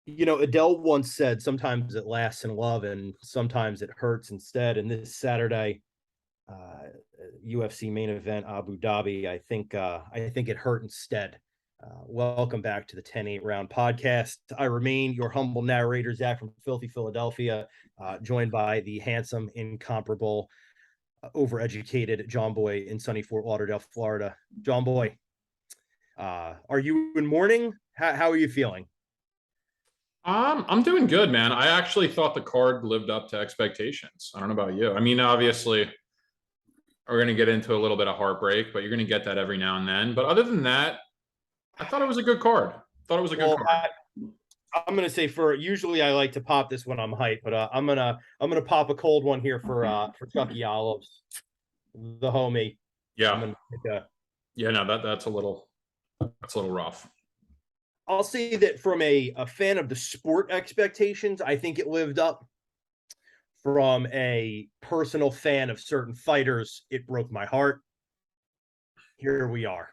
Adele once said, sometimes it lasts in love and sometimes it hurts instead. And this Saturday, UFC main event, Abu Dhabi, I think it hurt instead. Welcome back to the 10-8 round podcast. I remain your humble narrator, Zach from Filthy Philadelphia, joined by the handsome, incomparable, overeducated John Boy in sunny Fort Lauderdale, Florida. John Boy, are you in mourning? How are you feeling? I'm doing good, man. I actually thought the card lived up to expectations. I don't know about you. I mean, obviously, we're going to get into a little bit of heartbreak, but you're going to get that every now and then. But other than that, I thought it was a good card. Thought it was a good Well, card. I'm gonna say for usually I like to pop this when I'm hyped, but I'm gonna pop a cold one here for Chucky Olives, the homie. I'm Yeah, gonna take a, yeah. No, that's a little rough. I'll say that from a fan of the sport expectations, I think it lived up. From a personal fan of certain fighters, it broke my heart. Here we are.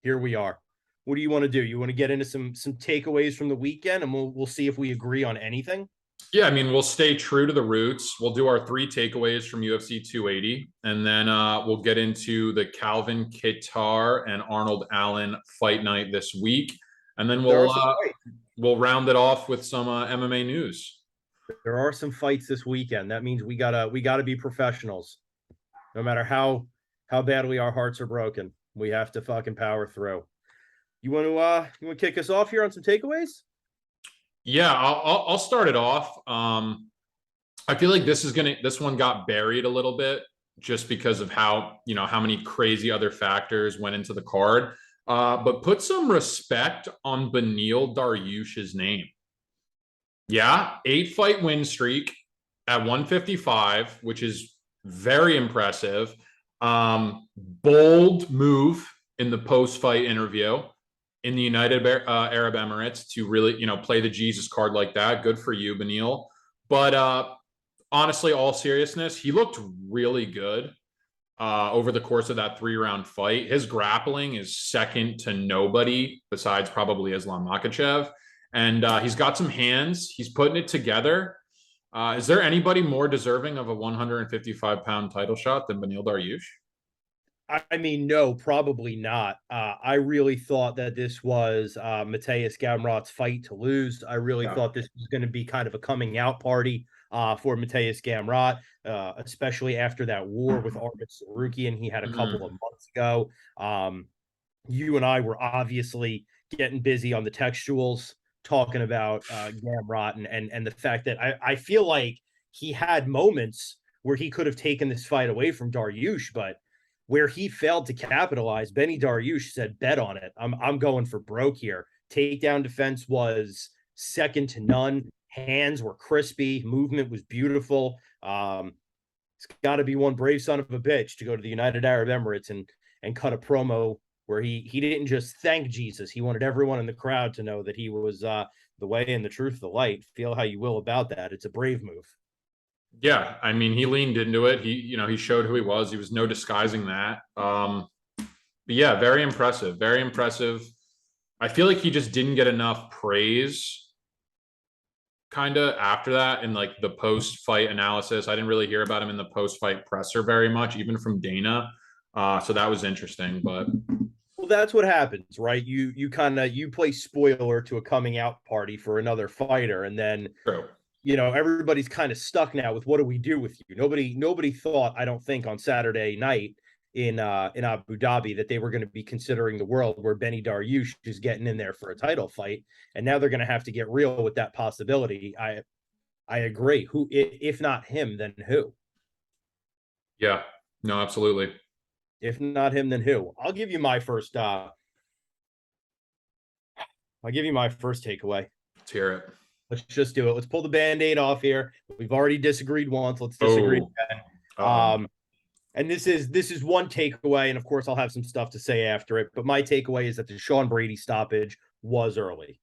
Here we are. What do you want to do? You want to get into some takeaways from the weekend, and we'll see if we agree on anything. Yeah, I mean, we'll stay true to the roots. We'll do our three takeaways from UFC 280, and then we'll get into the Calvin Kattar and Arnold Allen fight night this week, and then There are we'll some uh, fights. we'll round it off with some MMA news. There are some fights this weekend. That means we gotta be professionals. No matter how badly our hearts are broken, we have to fucking power through. You want to kick us off here on some takeaways? Yeah, I'll start it off. I feel like this one got buried a little bit just because of how many crazy other factors went into the card. But put some respect on Beneil Dariush's name. Yeah, 8 fight win streak at 155, which is very impressive. Bold move in the post fight interview in the United Arab Emirates to really, play the Jesus card like that. Good for you, Beneil. But honestly, all seriousness, he looked really good over the course of that 3 round fight. His grappling is second to nobody besides probably Islam Makhachev. And he's got some hands. He's putting it together. Is there anybody more deserving of a 155-pound title shot than Beneil Dariush? I mean, no, probably not. I really thought that this was Mateus Gamrot's fight to lose. I really Yeah. thought this was going to be kind of a coming out party for Mateus Gamrot, especially after that war with Arvid Sarukian he had a couple Mm, of months ago. You and I were obviously getting busy on the textuals, talking about Gamrot and the fact that I feel like he had moments where he could have taken this fight away from Dariush, but where he failed to capitalize, Benny Dariush said, "Bet on it. I'm going for broke here." Takedown defense was second to none. Hands were crispy. Movement was beautiful. It's got to be one brave son of a bitch to go to the United Arab Emirates and cut a promo where he didn't just thank Jesus. He wanted everyone in the crowd to know that he was the way and the truth, the light. Feel how you will about that. It's a brave move. yeah, I mean, he leaned into it. He showed who he was. He was no disguising that. But yeah, very impressive. Very impressive. I feel like he just didn't get enough praise kind of after that in like the post fight analysis. I didn't really hear about him in the post fight presser very much, even from Dana. So that was interesting. But Well, that's what happens, right? You kind of you play spoiler to a coming out party for another fighter, and then true. everybody's kind of stuck now with what do we do with you? Nobody thought, I don't think, on Saturday night in Abu Dhabi that they were going to be considering the world where Benny Dariush is getting in there for a title fight, and now they're going to have to get real with that possibility. I agree. Who, if not him, then who? Yeah. No, absolutely. If not him, then who? I'll give you my first. I'll give you my first takeaway. Let's hear it. Let's just do it. Let's pull the band-aid off here. We've already disagreed once. Let's disagree Oh, again. uh-oh. And this is one takeaway, and of course I'll have some stuff to say after it. But my takeaway is that the Sean Brady stoppage was early,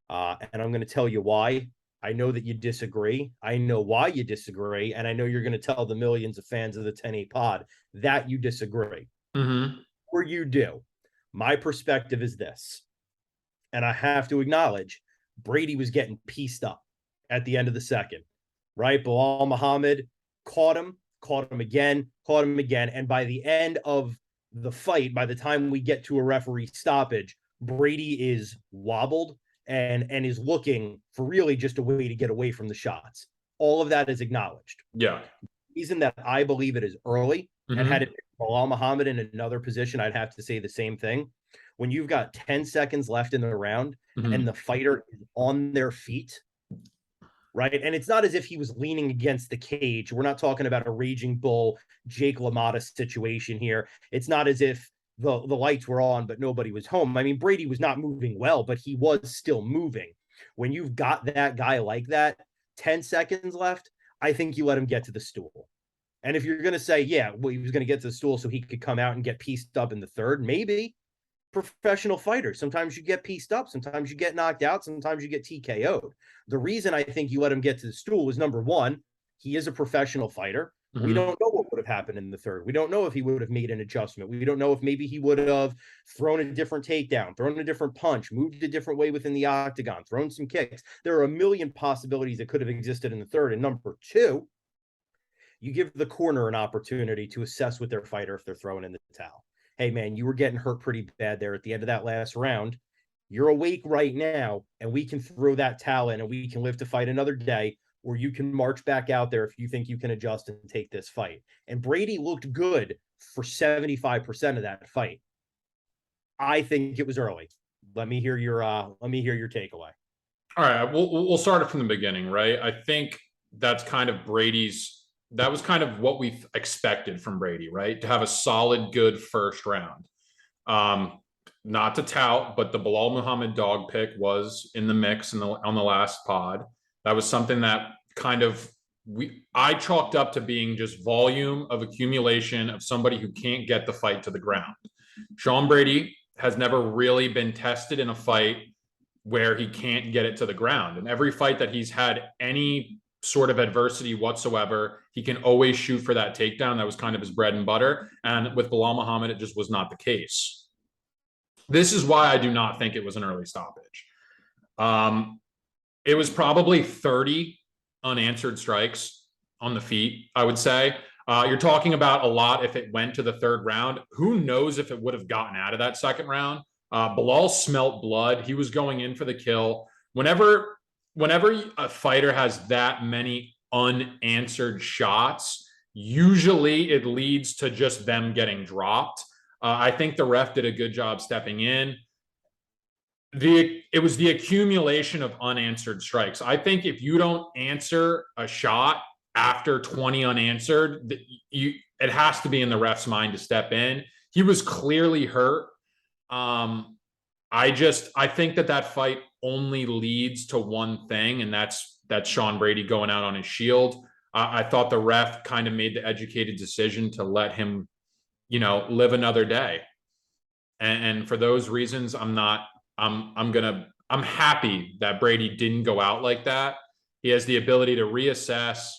and I'm going to tell you why. I know that you disagree. I know why you disagree, and I know you're going to tell the millions of fans of the 10-8 pod that you disagree, Mm-hmm. or you do. My perspective is this, and I have to acknowledge Brady was getting pieced up at the end of the second, right? Bilal Muhammad caught him again, caught him again. And by the end of the fight, by the time we get to a referee stoppage, Brady is wobbled and is looking for really just a way to get away from the shots. All of that is acknowledged. Yeah. The reason that I believe it is early, and had Mm-hmm. it Bilal Muhammad in another position, I'd have to say the same thing. When you've got 10 seconds left in the round and Mm-hmm. the fighter is on their feet, right? And it's not as if he was leaning against the cage. We're not talking about a raging bull, Jake LaMotta situation here. It's not as if the lights were on, but nobody was home. I mean, Brady was not moving well, but he was still moving. When you've got that guy like that, 10 seconds left, I think you let him get to the stool. And if you're going to say, yeah, well, he was going to get to the stool so he could come out and get pieced up in the third, maybe. Professional fighters, sometimes you get pieced up, sometimes you get knocked out, sometimes you get TKO'd. The reason I think you let him get to the stool is, number one, he is a professional fighter. We Mm-hmm. don't know what would have happened in the third. We don't know if he would have made an adjustment. We don't know if maybe he would have thrown a different takedown, thrown a different punch, moved a different way within the octagon, thrown some kicks. There are a million possibilities that could have existed in the third. And number two, you give the corner an opportunity to assess with their fighter if they're throwing in the towel. Hey, man, you were getting hurt pretty bad there at the end of that last round. You're awake right now, and we can throw that towel in and we can live to fight another day, or you can march back out there if you think you can adjust and take this fight. And Brady looked good for 75% of that fight. I think it was early. Let me hear your takeaway. All right, we'll start it from the beginning, right? I think that's kind of Brady's. That was kind of what we expected from Brady, right? To have a solid, good first round. Um, Not to tout, but the Bilal Muhammad dog pick was in the mix on the last pod. That was something that kind of I chalked up to being just volume of accumulation of somebody who can't get the fight to the ground. Sean Brady has never really been tested in a fight where he can't get it to the ground. And every fight that he's had any sort of adversity whatsoever, he can always shoot for that takedown. That was kind of his bread and butter. And with Bilal Muhammad, it just was not the case. This is why I do not think it was an early stoppage. It was probably 30 unanswered strikes on the feet, I would say. You're talking about a lot if it went to the third round. Who knows if it would have gotten out of that second round? Bilal smelt blood. He was going in for the kill. Whenever a fighter has that many unanswered shots, usually it leads to just them getting dropped. I think the ref did a good job stepping in. It was the accumulation of unanswered strikes. I think if you don't answer a shot after 20 unanswered, it has to be in the ref's mind to step in. He was clearly hurt. I think that fight only leads to one thing, and that's Sean Brady going out on his shield. I thought the ref kind of made the educated decision to let him, live another day. And for those reasons, I'm happy that Brady didn't go out like that. He has the ability to reassess,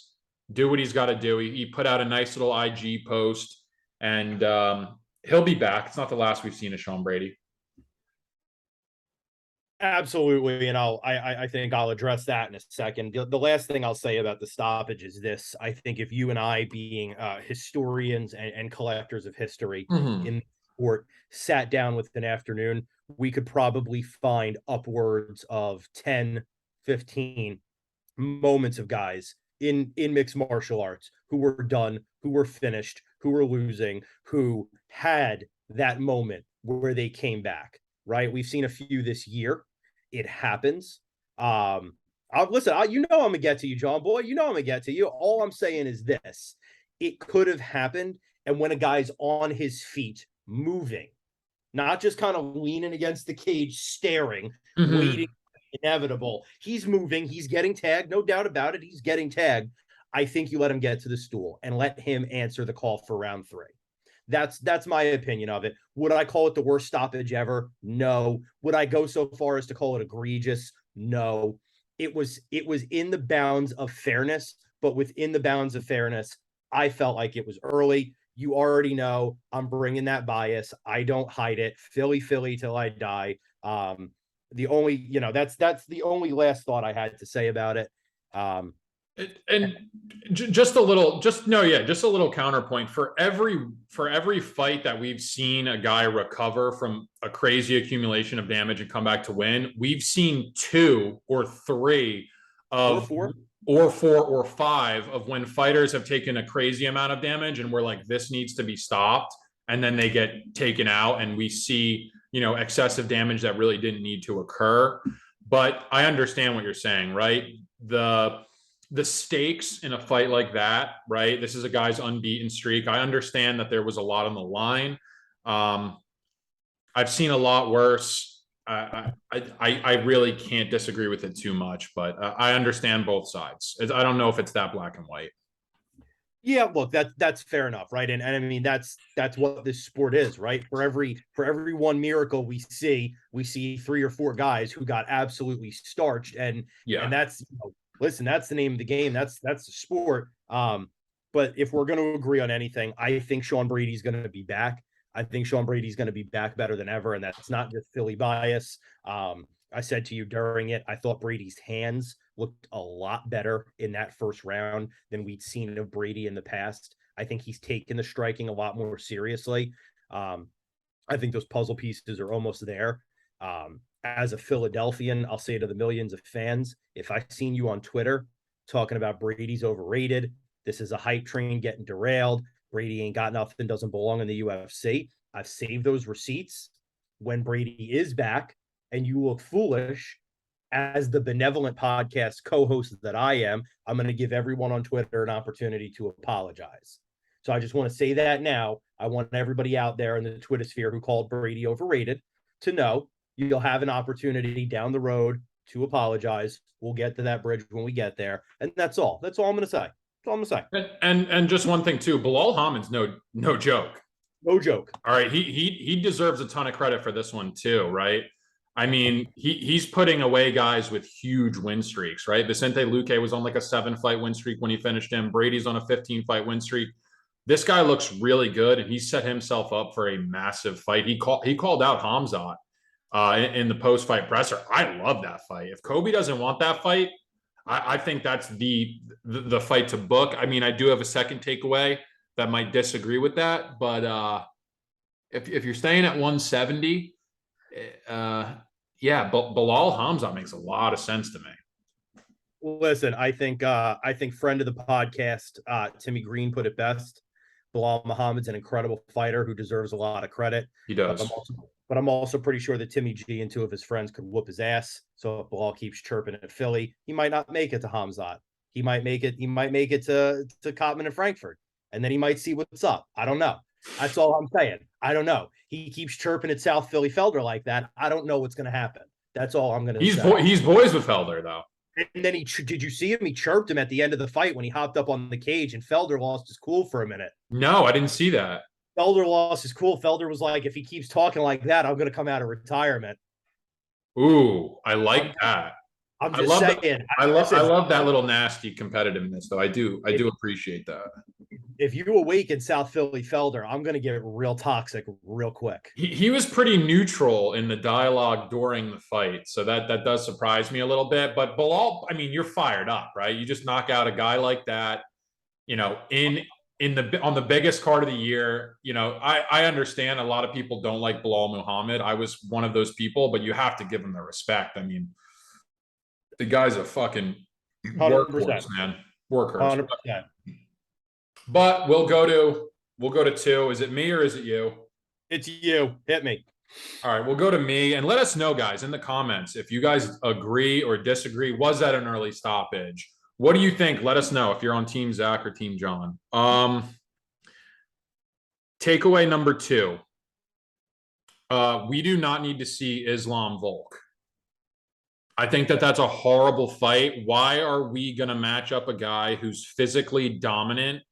do what he's got to do. He put out a nice little IG post, and he'll be back. It's not the last we've seen of Sean Brady. Absolutely, and I think I'll address that in a second. The last thing I'll say about the stoppage is this: I think if you and I, being historians and collectors of history Mm-hmm. in the sport, sat down with an afternoon, we could probably find upwards of 10, 15 moments of guys in mixed martial arts who were done, who were finished, who were losing, who had that moment where they came back. Right? We've seen a few this year. It happens. Listen. I'm gonna get to you, John Boy. I'm gonna get to you. All I'm saying is this: it could have happened, and when a guy's on his feet, moving, not just kind of leaning against the cage, staring, Mm-hmm. waiting, inevitable. He's moving. He's getting tagged. No doubt about it. He's getting tagged. I think you let him get to the stool and let him answer the call for round 3. That's my opinion of it. Would I call it the worst stoppage ever? No. Would I go so far as to call it egregious? No. It was in the bounds of fairness, but within the bounds of fairness, I felt like it was early. You already know I'm bringing that bias. I don't hide it. Philly till I die. That's the only last thought I had to say about it. Um, And just a little, just no, yeah, just a little counterpoint for every fight that we've seen a guy recover from a crazy accumulation of damage and come back to win. We've seen two or three or of four. or four or five of when fighters have taken a crazy amount of damage and we're like, this needs to be stopped, and then they get taken out, and we see excessive damage that really didn't need to occur. But I understand what you're saying, right? The stakes in a fight like that, right? This is a guy's unbeaten streak. I understand that there was a lot on the line. I've seen a lot worse. I really can't disagree with it too much, but I understand both sides. I don't know if it's that black and white. Yeah, look, that's fair enough, right? And I mean that's what this sport is, right? For every one miracle we see three or four guys who got absolutely starched, and Yeah. that's listen, that's the name of the game. That's the sport. But if we're going to agree on anything, I think Sean Brady's going to be back. I think Sean Brady's going to be back better than ever, and that's not just Philly bias. I said to you during it, I thought Brady's hands looked a lot better in that first round than we'd seen of Brady in the past. I think he's taken the striking a lot more seriously. I think those puzzle pieces are almost there. As a Philadelphian, I'll say to the millions of fans, if I've seen you on Twitter talking about Brady's overrated, this is a hype train getting derailed, Brady ain't got nothing, doesn't belong in the UFC, I've saved those receipts. When Brady is back and you look foolish, as the benevolent podcast co-host that I am, I'm going to give everyone on Twitter an opportunity to apologize. So I just want to say that now. I want everybody out there in the Twitter sphere who called Brady overrated to know you'll have an opportunity down the road to apologize. We'll get to that bridge when we get there. And that's all. That's all I'm going to say. That's all I'm going to say. And just one thing too, Bilal Hammond's no joke. No joke. All right, he deserves a ton of credit for this one too, right? I mean, he's putting away guys with huge win streaks, right? Vicente Luque was on like a 7-fight win streak when he finished him. Brady's on a 15-fight win streak. This guy looks really good, and he set himself up for a massive fight. He called out Hamzat in the post-fight presser. I love that fight. If Kobe doesn't want that fight, I think that's the fight to book. I mean, I do have a second takeaway that might disagree with that, but if you're staying at 170, yeah, Bilal Hamzat makes a lot of sense to me. Listen, I think friend of the podcast, Timmy Green put it best. Bilal Muhammad's an incredible fighter who deserves a lot of credit. He does. But I'm also pretty sure that Timmy G and two of his friends could whoop his ass. So if Bilal keeps chirping at Philly, he might not make it to Hamzat. He might make it to Cotman and Frankfurt. And then he might see what's up. I don't know. That's all I'm saying. I don't know. He keeps chirping at South Philly Felder like that. I don't know what's going to happen. That's all I'm going to say. He's boys with Felder, though. And then did you see him? He chirped him at the end of the fight when he hopped up on the cage, and Felder lost his cool for a minute. No, I didn't see that. Felder lost his cool. Felder was like, if he keeps talking like that, I'm going to come out of retirement. Ooh, I like that. I'm just saying. I love that little nasty competitiveness, though. I do appreciate that. If you awaken South Philly Felder, I'm going to get real toxic real quick. He was pretty neutral in the dialogue during the fight, so that does surprise me a little bit. But Bilal, I mean, you're fired up, right? You just knock out a guy like that, on the biggest card of the year. I understand a lot of people don't like Bilal Muhammad. I was one of those people, but you have to give him the respect. I mean, the guy's a fucking 100%. Workhorse, man. Workhorse. 100%. But we'll go to two. Is it me or is it you? It's you. Hit me. All right, we'll go to me, and let us know, guys, in the comments if you guys agree or disagree. Was that an early stoppage? What do you think? Let us know if you're on Team Zach or Team John. Takeaway number 2. We do not need to see Islam Volk. I think that's a horrible fight. Why are we going to match up a guy who's physically dominant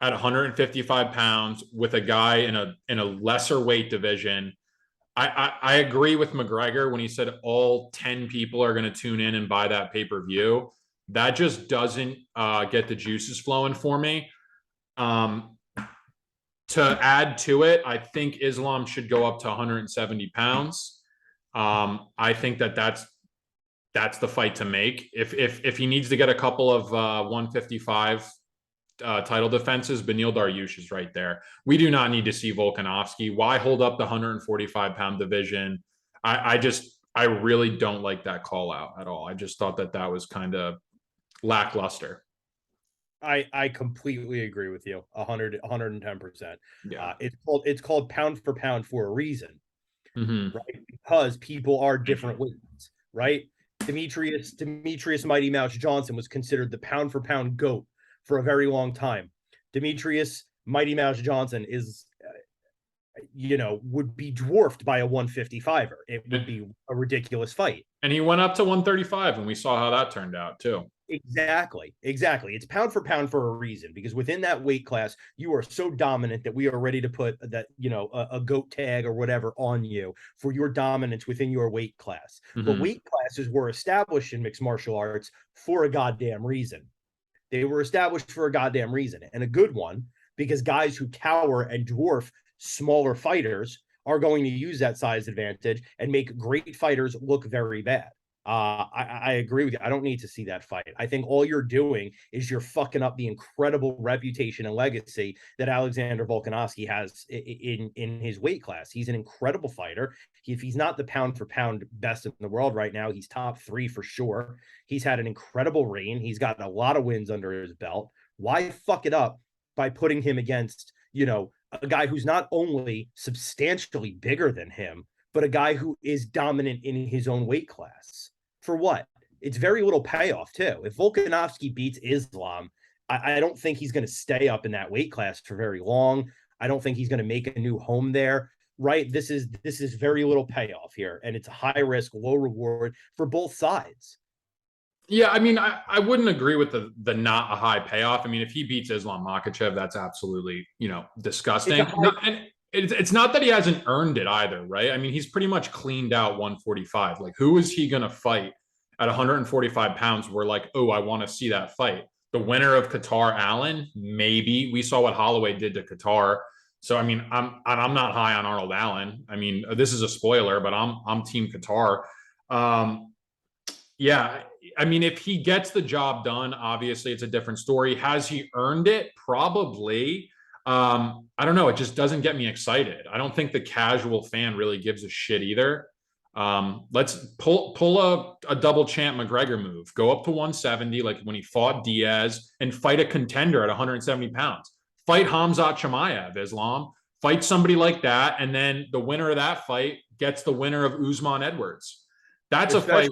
at 155 pounds with a guy in a lesser weight division? I agree with McGregor when he said all 10 people are going to tune in and buy that pay-per-view. That just doesn't get the juices flowing for me. To add to it, I think Islam should go up to 170 pounds. I think that's the fight to make. If he needs to get a couple of 155 title defenses, Beneil Dariush is right there. We do not need to see Volkanovski. Why hold up the 145-pound division? I really don't like that call out at all. I just thought that was kind of lackluster. I completely agree with you 110%. Yeah. It's called pound for pound for a reason, Mm-hmm. right? Because people are Thank you. different weights, right? Demetrius Mighty Mouse Johnson was considered the pound for pound goat for a very long time. Demetrius Mighty Mouse Johnson is would be dwarfed by a 155er. It would be a ridiculous fight. And he went up to 135, and we saw how that turned out too. Exactly. It's pound for pound for a reason, because within that weight class, you are so dominant that we are ready to put that, a goat tag or whatever on you for your dominance within your weight class. But Mm-hmm. weight classes were established in mixed martial arts for a goddamn reason. They were established for a goddamn reason, and a good one, because guys who tower and dwarf smaller fighters are going to use that size advantage and make great fighters look very bad. I agree with you. I don't need to see that fight. I think all you're doing is you're fucking up the incredible reputation and legacy that Alexander Volkanovski has in his weight class. He's an incredible fighter. If he's not the pound for pound best in the world right now, he's top 3 for sure. He's had an incredible reign. He's got a lot of wins under his belt. Why fuck it up by putting him against, a guy who's not only substantially bigger than him, but a guy who is dominant in his own weight class? For what? It's very little payoff, too. If Volkanovski beats Islam, I don't think he's going to stay up in that weight class for very long. I don't think he's going to make a new home there. Right? This is very little payoff here, and it's a high risk, low reward for both sides. Yeah, I mean, I wouldn't agree with the not a high payoff. I mean, if he beats Islam Makhachev, that's absolutely, It's a disgusting. high. And it's not that he hasn't earned it either, right? I mean, he's pretty much cleaned out 145. Like, who is he going to fight at 145 pounds? We're like, oh, I want to see that fight. The winner of Kattar Allen, maybe. We saw what Holloway did to Kattar. So I mean, I'm not high on Arnold Allen. I mean, this is a spoiler, but I'm Team Kattar. Yeah, I mean, if he gets the job done, obviously it's a different story. Has he earned it? Probably. I don't know. It just doesn't get me excited. I don't think the casual fan really gives a shit either. Let's pull a double champ McGregor move. Go up to 170, like when he fought Diaz, and fight a contender at 170 pounds. Fight Khamzat Chimaev, Islam. Fight somebody like that, and then the winner of that fight gets the winner of Usman Edwards. That's a fight.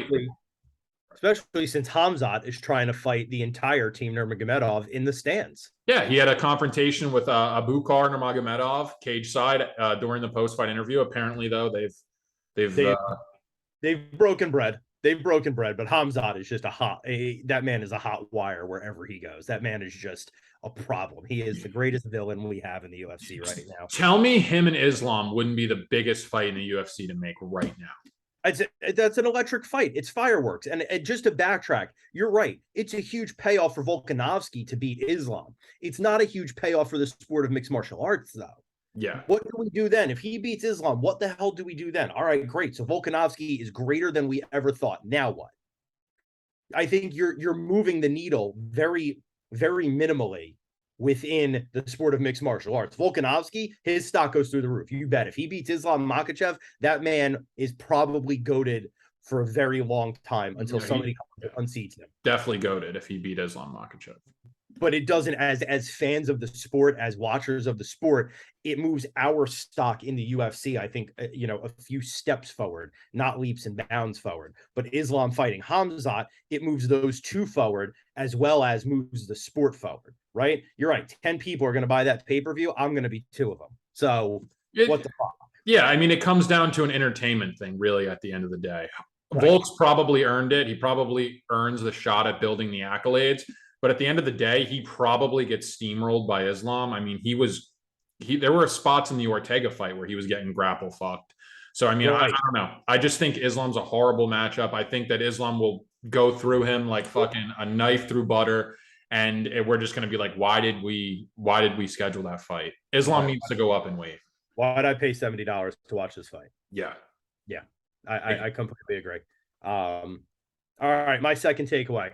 Especially since Khamzat is trying to fight the entire team Nurmagomedov in the stands. Yeah, he had a confrontation with Abukar Nurmagomedov cage side during the post-fight interview. Apparently, though, they've broken bread. They've broken bread, but Khamzat is just that man is a hot wire wherever he goes. That man is just a problem. He is the greatest villain we have in the UFC right now. Tell me him and Islam wouldn't be the biggest fight in the UFC to make right now. That's an electric fight. It's fireworks. And just to backtrack, you're right. It's a huge payoff for Volkanovski to beat Islam. It's not a huge payoff for the sport of mixed martial arts, though. Yeah. What do we do then? If he beats Islam, what the hell do we do then? All right, great. So Volkanovski is greater than we ever thought. Now what? I think you're moving the needle very, very minimally within the sport of mixed martial arts. Volkanovski, his stock goes through the roof. You bet. If he beats Islam Makhachev, that man is probably goated for a very long time until somebody unseats him. Definitely goated if he beat Islam Makhachev. But it doesn't, as fans of the sport, as watchers of the sport, it moves our stock in the UFC, I think, a few steps forward, not leaps and bounds forward. But Islam fighting Khamzat, it moves those two forward as well as moves the sport forward, right? You're right. 10 people are going to buy that pay-per-view. I'm going to be 2 of them. So what the fuck? Yeah, I mean, it comes down to an entertainment thing, really, at the end of the day. Right. Volk's probably earned it. He probably earns the shot at building the accolades. But at the end of the day, he probably gets steamrolled by Islam. I mean, there were spots in the Ortega fight where he was getting grapple fucked. So, I mean, right. I don't know. I just think Islam's a horrible matchup. I think that Islam will go through him like fucking a knife through butter. And we're just going to be like, why did we schedule that fight? Islam needs to go up in weight. Why did I pay $70 to watch this fight? Yeah. Yeah. I completely agree. All right, my second takeaway: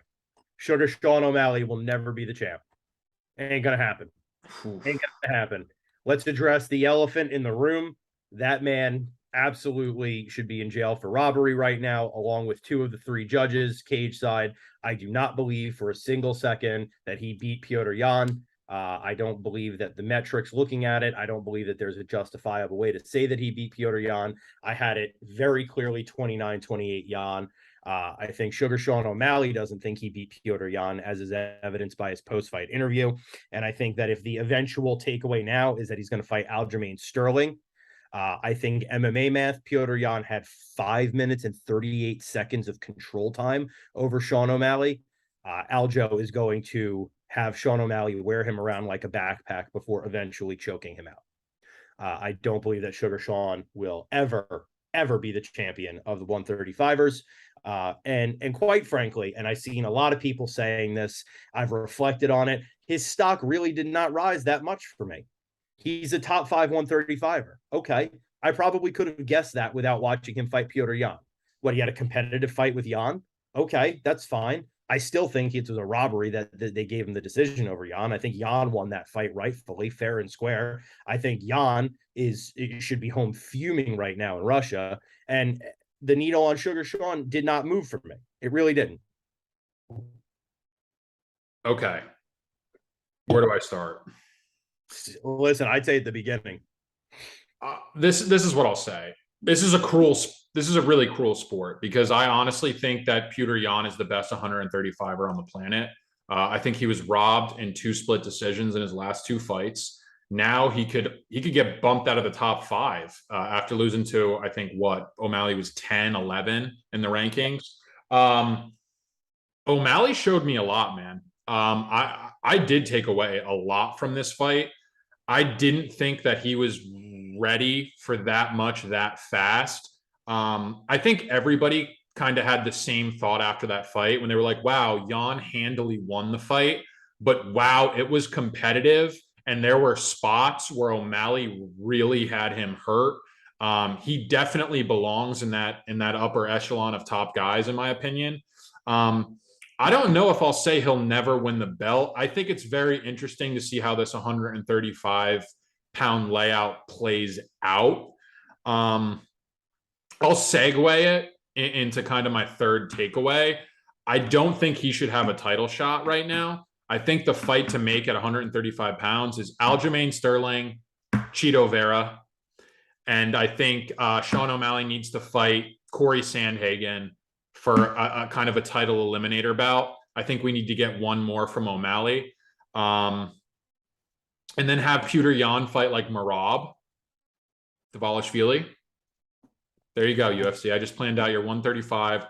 Sugar Sean O'Malley will never be the champ. Ain't gonna happen. Ain't gonna happen. Let's address the elephant in the room. That man absolutely should be in jail for robbery right now, along with two of the three judges, cage side. I do not believe for a single second that he beat Piotr Jan. I don't believe that the metrics looking at it, I don't believe that there's a justifiable way to say that he beat Piotr Jan. I had it very clearly 29-28 Jan. I think Sugar Sean O'Malley doesn't think he beat Piotr Jan, as is evidenced by his post-fight interview. And I think that if the eventual takeaway now is that he's going to fight Aljamain Sterling, I think MMA math, Piotr Jan had 5 minutes and 38 seconds of control time over Sean O'Malley. Aljo is going to have Sean O'Malley wear him around like a backpack before eventually choking him out. I don't believe that Sugar Sean will ever be the champion of the 135ers. And quite frankly, and I've seen a lot of people saying this, I've reflected on it. His stock really did not rise that much for me. He's a top 5 135er. Okay. I probably could have guessed that without watching him fight Piotr Jan. What, he had a competitive fight with Jan? Okay, that's fine. I still think it was a robbery that they gave him the decision over Jan. I think Jan won that fight rightfully, fair and square. I think Jan should be home fuming right now in Russia. And the needle on Sugar Sean did not move for me. It really didn't. Okay. Where do I start? Listen, I'd say at the beginning. This is what I'll say. This is a really cruel sport because I honestly think that Piotr Jan is the best 135er on the planet. I think he was robbed in 2 split decisions in his last 2 fights. Now he could get bumped out of the top 5 after losing to, I think, what, O'Malley was 10, 11 in the rankings. O'Malley showed me a lot, man. I did take away a lot from this fight. I didn't think that he was ready for that much that fast. I think everybody kind of had the same thought after that fight when they were like, wow, Jan handily won the fight, but wow, it was competitive. And there were spots where O'Malley really had him hurt. He definitely belongs in that upper echelon of top guys, in my opinion. I don't know if I'll say he'll never win the belt. I think it's very interesting to see how this 135-pound layout plays out. I'll segue it into kind of my third takeaway. I don't think he should have a title shot right now. I think the fight to make at 135 pounds is Aljamain Sterling, Chito Vera. And I think Sean O'Malley needs to fight Corey Sandhagen for a kind of a title eliminator bout. I think we need to get one more from O'Malley. And then have Piotr Jan fight like Marab, Dvalishvili. There you go, UFC. I just planned out your 135.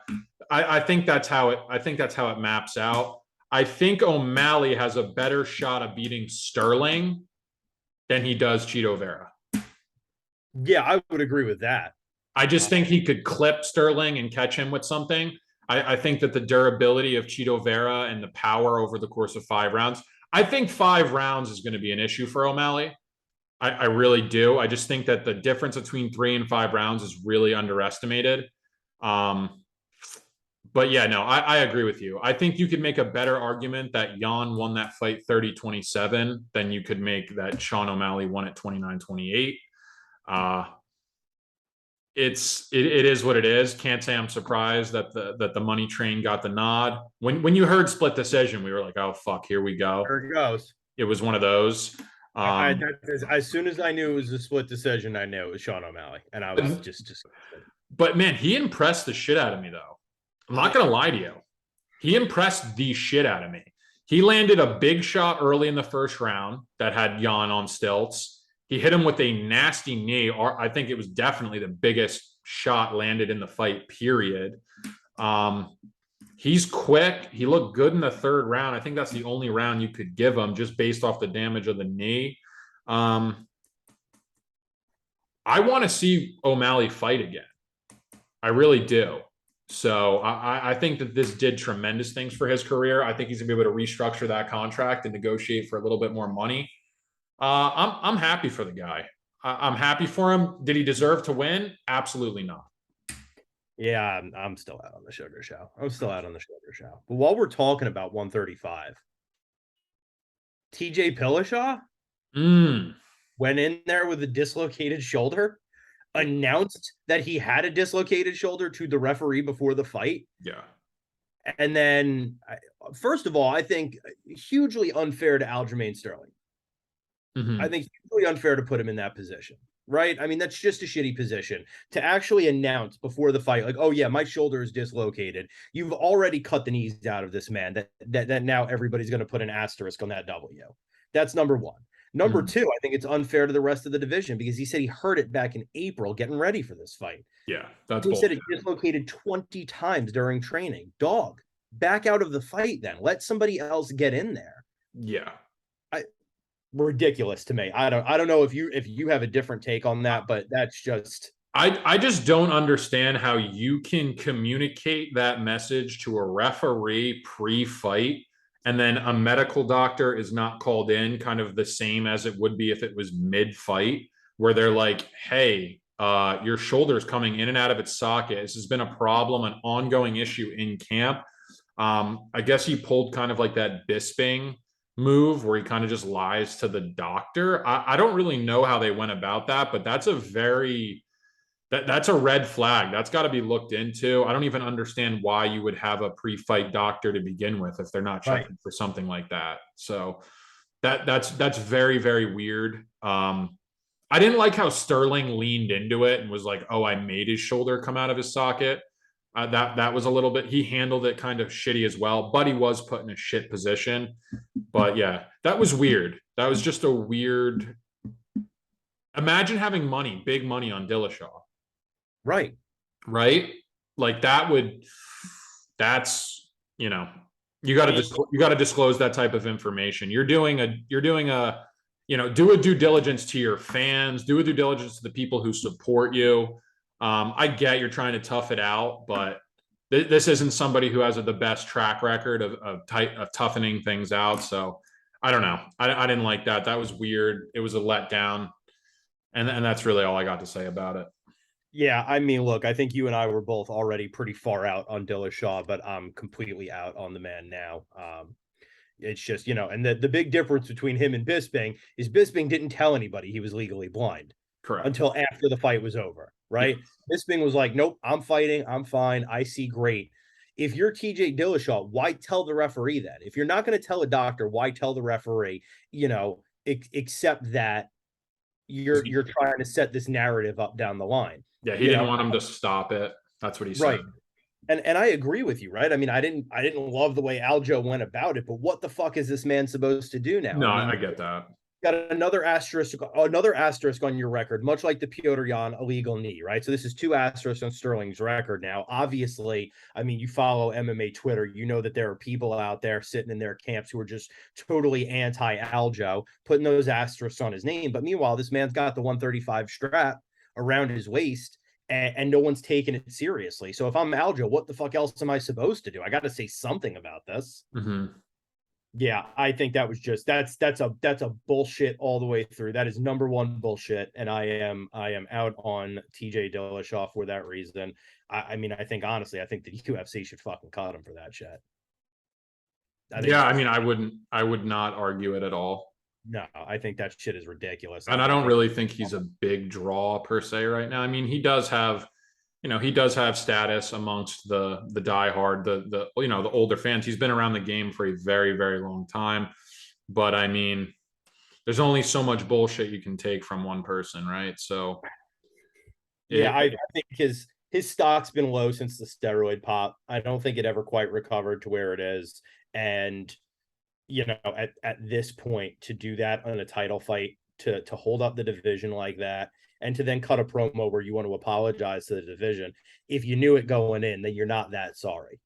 I think that's how it maps out. I think O'Malley has a better shot of beating Sterling than he does Chito Vera. Yeah, I would agree with that. I just think he could clip Sterling and catch him with something. I think that the durability of Chito Vera and the power over the course of 5 rounds, I think 5 rounds is going to be an issue for O'Malley. I really do. I just think that the difference between 3 and 5 rounds is really underestimated. But yeah, no, I agree with you. I think you could make a better argument that Jan won that fight 30-27 than you could make that Sean O'Malley won it 29-28. It is what it is. Can't say I'm surprised that the money train got the nod. When you heard split decision, we were like, oh fuck, here we go. Here it goes. It was one of those. As soon as I knew it was a split decision, I knew it was Sean O'Malley, and I was just. But man, he impressed the shit out of me, though. I'm not gonna lie to you. He impressed the shit out of me. He landed a big shot early in the first round that had Jan on stilts. He hit him with a nasty knee. Or I think it was definitely the biggest shot landed in the fight, period. He's quick. He looked good in the 3rd round. I think that's the only round you could give him just based off the damage of the knee. I want to see O'Malley fight again. I really do. So I think that this did tremendous things for his career. I think he's gonna be able to restructure that contract and negotiate for a little bit more money. I'm happy for the guy. I'm happy for him. Did he deserve to win? Absolutely not. Yeah, I'm still out on the Sugar Show. I'm still out on the Sugar Show. But while we're talking about 135, TJ Pillishaw Mm, went in there with a dislocated shoulder, announced that he had a dislocated shoulder to the referee before the fight. yeah. And then, first of all, I think hugely unfair to Aljamain Sterling. I Hmm. think hugely unfair to put him in that position, right? I mean, that's just a shitty position to actually announce before the fight, like, oh yeah, my shoulder is dislocated. You've already cut the knees out of this man. That now everybody's going to put an asterisk on that W. That's number one. Number Hmm. two, I think it's unfair to the rest of the division because he said he hurt it back in April, getting ready for this fight. Yeah, that's He said it bullshit. dislocated 20 times during training. Dog, back out of the fight then. Let somebody else get in there. Yeah. I, Ridiculous to me. I don't know if you have a different take on that, but that's just I just don't understand how you can communicate that message to a referee pre-fight and then a medical doctor is not called in, kind of the same as it would be if it was mid-fight, where they're like, hey, your shoulder's coming in and out of its socket. This has been a problem, an ongoing issue in camp. I guess he pulled kind of like that Bisping move where he kind of just lies to the doctor. I don't really know how they went about that, but that's a very that's a red flag. That's got to be looked into. I don't even understand why you would have a pre-fight doctor to begin with if they're not right. checking for something like that. So that's very very weird. I didn't like how Sterling leaned into it and was like, "Oh, I made his shoulder come out of his socket." That was a little bit. He handled it kind of shitty as well, but he was put in a shit position. But yeah, that was weird. That was just a weird. Imagine having money, big money on Dillashaw, Right. right? Like that would. That's you know you got to And you got to disclose that type of information. You're doing a do a due diligence to your fans, do a due diligence to the people who support you. I get you're trying to tough it out, but this isn't somebody who has the best track record of toughening things out. So I don't know. I didn't like that. That was weird. It was a letdown, and that's really all I got to say about it. yeah, I mean, look, I think you and I were both already pretty far out on Dillashaw, but I'm completely out on the man now. It's just, and the big difference between him and Bisping is Bisping didn't tell anybody he was legally blind Correct. until after the fight was over, Yeah. right? Bisping was like, nope, I'm fighting. I'm fine. I see great. If you're TJ Dillashaw, why tell the referee that? If you're not going to tell a doctor, why tell the referee, except that you're trying to set this narrative up down the line, Yeah, he you didn't know? want him to stop it. That's what he said. Right. And I agree with you, right? I mean, I didn't love the way Aljo went about it, but what the fuck is this man supposed to do now? No, I I mean, get that. got another asterisk on your record, much like the Piotr Jan illegal knee, right? So this is two asterisks on Sterling's record now. Obviously, I mean, you follow MMA Twitter, you know that there are people out there sitting in their camps who are just totally anti-Aljo, putting those asterisks on his name. But meanwhile, this man's got the 135 strap around his waist. And no one's taking it seriously. So if I'm Aljo, what the fuck else am I supposed to do? I got to say something about this. Hmm. Yeah, I think that was just that's a bullshit all the way through. That is number one bullshit, and I am out on TJ Dillashaw for that reason. I mean, I think honestly, I think the UFC should fucking cut him for that shit. I think Yeah, I mean, I would not argue it at all. no, I think that shit is ridiculous. And I, I I don't think really think he's a big draw per se right now. I mean, he does have status amongst the diehard, the older fans. He's been around the game for a very, very long time. But I mean, there's only so much bullshit you can take from one person, right? So yeah, it, I think his stock's been low since the steroid pop. I don't think it ever quite recovered to where it is, and at this point to do that on a title fight, to hold up the division like that, and to then cut a promo where you want to apologize to the division. If you knew it going in, then you're not that sorry,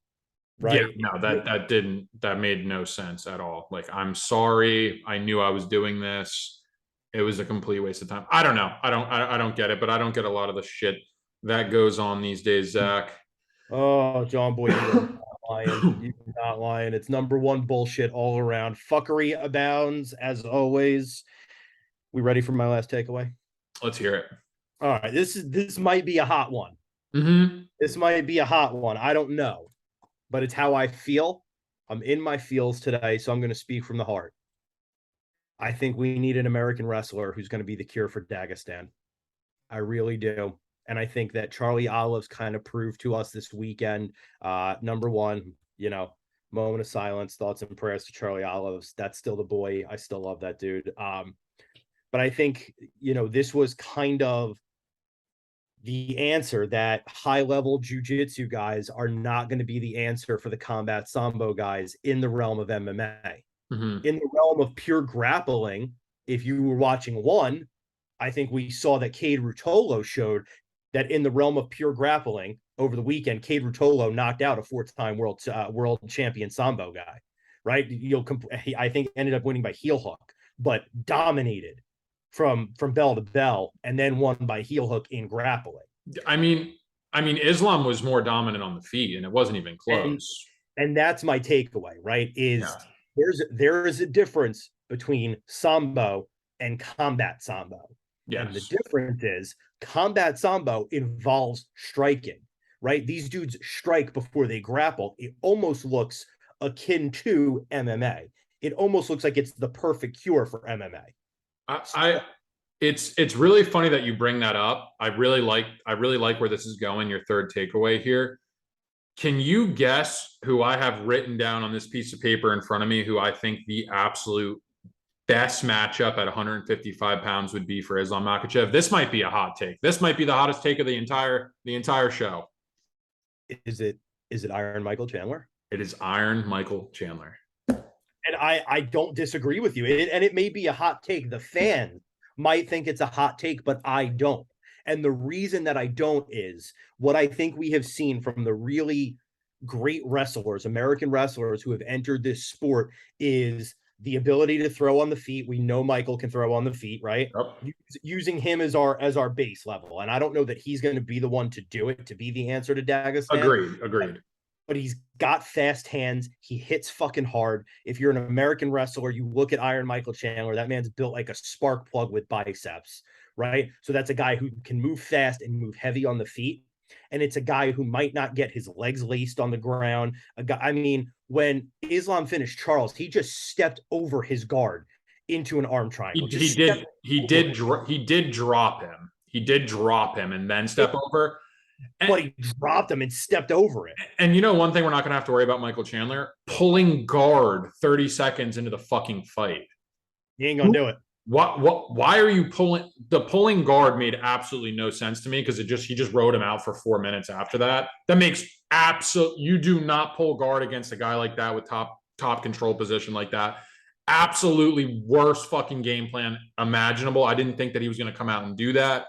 yeah, right? no, that made no sense at all. Like, I'm sorry. I knew I was doing this. It was a complete waste of time. I don't know. I don't get it, but I don't get a lot of the shit that goes on these days, Zach. Oh, John Boy, you are not lying. You are not lying. It's number one bullshit all around. Fuckery abounds as always. We ready for my last takeaway? Let's hear it. All right, this might be a hot one. Mm-hmm. This might be a hot one. I don't know, but it's how I feel. I'm in my feels today, so I'm going to speak from the heart. I think we need an American wrestler who's going to be the cure for Dagestan. I really do. And I think that Charlie Olives kind of proved to us this weekend. Number one, moment of silence, thoughts and prayers to Charlie Olives. That's still the boy. I still love that dude. But I think, this was kind of the answer that high level jujitsu guys are not going to be the answer for the combat sambo guys in the realm of MMA. Mm-hmm. In the realm of pure grappling, if you were watching one, I think we saw that Cade Rutolo showed that in the realm of pure grappling over the weekend, Cade Rutolo knocked out a four-time world champion sambo guy, right? I think ended up winning by heel hook, but dominated from bell to bell, and then won by heel hook in grappling. I mean, Islam was more dominant on the feet, and it wasn't even And close. and that's my takeaway, right? Yeah. Is there is a difference between sambo and combat sambo. And the Yes. difference is combat sambo involves striking, right? These dudes strike before they grapple. It almost looks akin to MMA. It almost looks like it's the perfect cure for MMA. I it's really funny that you bring that up. I really like where this is going. Your third takeaway here. Can you guess who I have written down on this piece of paper in front of me? Who I think the absolute best matchup at 155 pounds would be for Islam Makhachev? This might be a hot take. This might be the hottest take of the entire show. Is it Iron Michael Chandler? It is Iron Michael Chandler. And I don't disagree with you. And it may be a hot take. The fan might think it's a hot take, but I don't. And the reason that I don't is what I think we have seen from the really great wrestlers, American wrestlers who have entered this sport, is the ability to throw on the feet. We know Michael can throw on the feet, right? Yep. Using him as our base level. And I don't know that he's going to be the one to do it, to be the answer to Dagestan. Agreed. But he's got fast hands. He hits fucking hard. If you're an American wrestler, you look at Iron Michael Chandler, that man's built like a spark plug with biceps, right? So that's a guy who can move fast and move heavy on the feet. And it's a guy who might not get his legs laced on the ground. When Islam finished Charles, he just stepped over his guard into an arm He, triangle. he Just did he over did it. he did drop him. He did drop him and then step It, over. And, but he dropped him and stepped over it. and one thing we're not going to have to worry about Michael Chandler pulling guard 30 seconds into the fucking fight. He ain't gonna do it. Why are you pulling? The pulling guard made absolutely no sense to me because he just rode him out for 4 minutes after that. That makes you do not pull guard against a guy like that with top control position like that. Absolutely worst fucking game plan imaginable. I didn't think that he was going to come out and do that.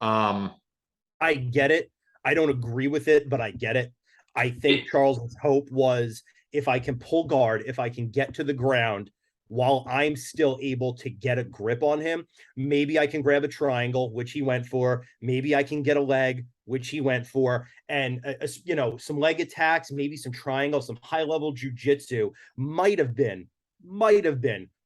I get it. I don't agree with it, but I get it. I think Charles's hope was, if I can pull guard, if I can get to the ground while I'm still able to get a grip on him, maybe I can grab a triangle, which he went for. Maybe I can get a leg, which he went for. And, some leg attacks, maybe some triangle, some high level jujitsu might have been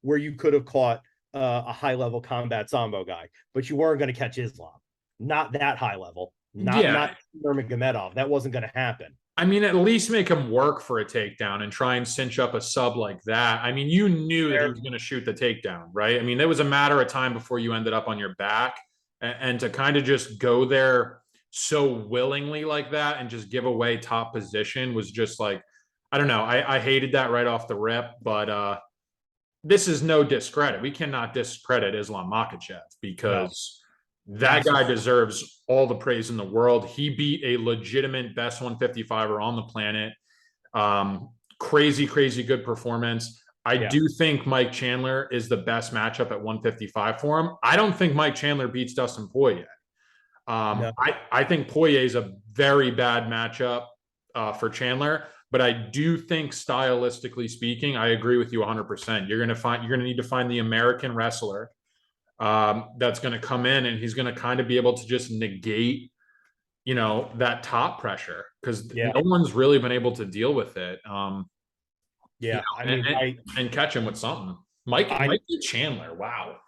where you could have caught a high level combat sambo guy, but you weren't going to catch Islam. Not that high level. Not yeah, Nurmagomedov. That wasn't going to happen. I mean, at least make him work for a takedown and try and cinch up a sub like that. I mean, you knew that he was going to shoot the takedown, right? I mean, it was a matter of time before you ended up on your back. And to kind of just go there so willingly like that and just give away top position was just like, I don't know. I hated that right off the rip, but this is no discredit. We cannot discredit Islam Makhachev because that guy deserves all the praise in the world. He beat a legitimate best 155er on the planet. Crazy good performance. I do think Mike Chandler is the best matchup at 155 for him. I don't think Mike Chandler beats Dustin Poirier. No. I think Poirier is a very bad matchup for Chandler, but I do think stylistically speaking, I agree with you 100%. You're going to need to find the American wrestler that's going to come in and he's going to kind of be able to just negate, that top pressure because no one's really been able to deal with it. And catch him with something. Mikey Chandler. Wow.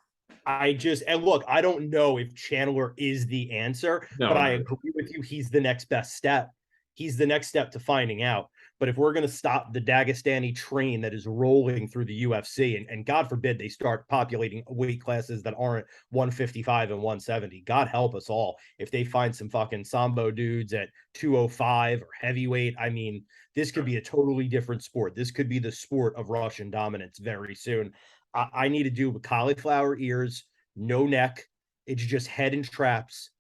And look, I don't know if Chandler is the answer, but No, I no. agree with you. He's the next best step. He's the next step to finding out. But if we're going to stop the Dagestani train that is rolling through the UFC, and God forbid they start populating weight classes that aren't 155 and 170, God help us all. If they find some fucking Sambo dudes at 205 or heavyweight, I mean, this could be a totally different sport. This could be the sport of Russian dominance very soon. I need to do cauliflower ears, no neck. It's just head and traps.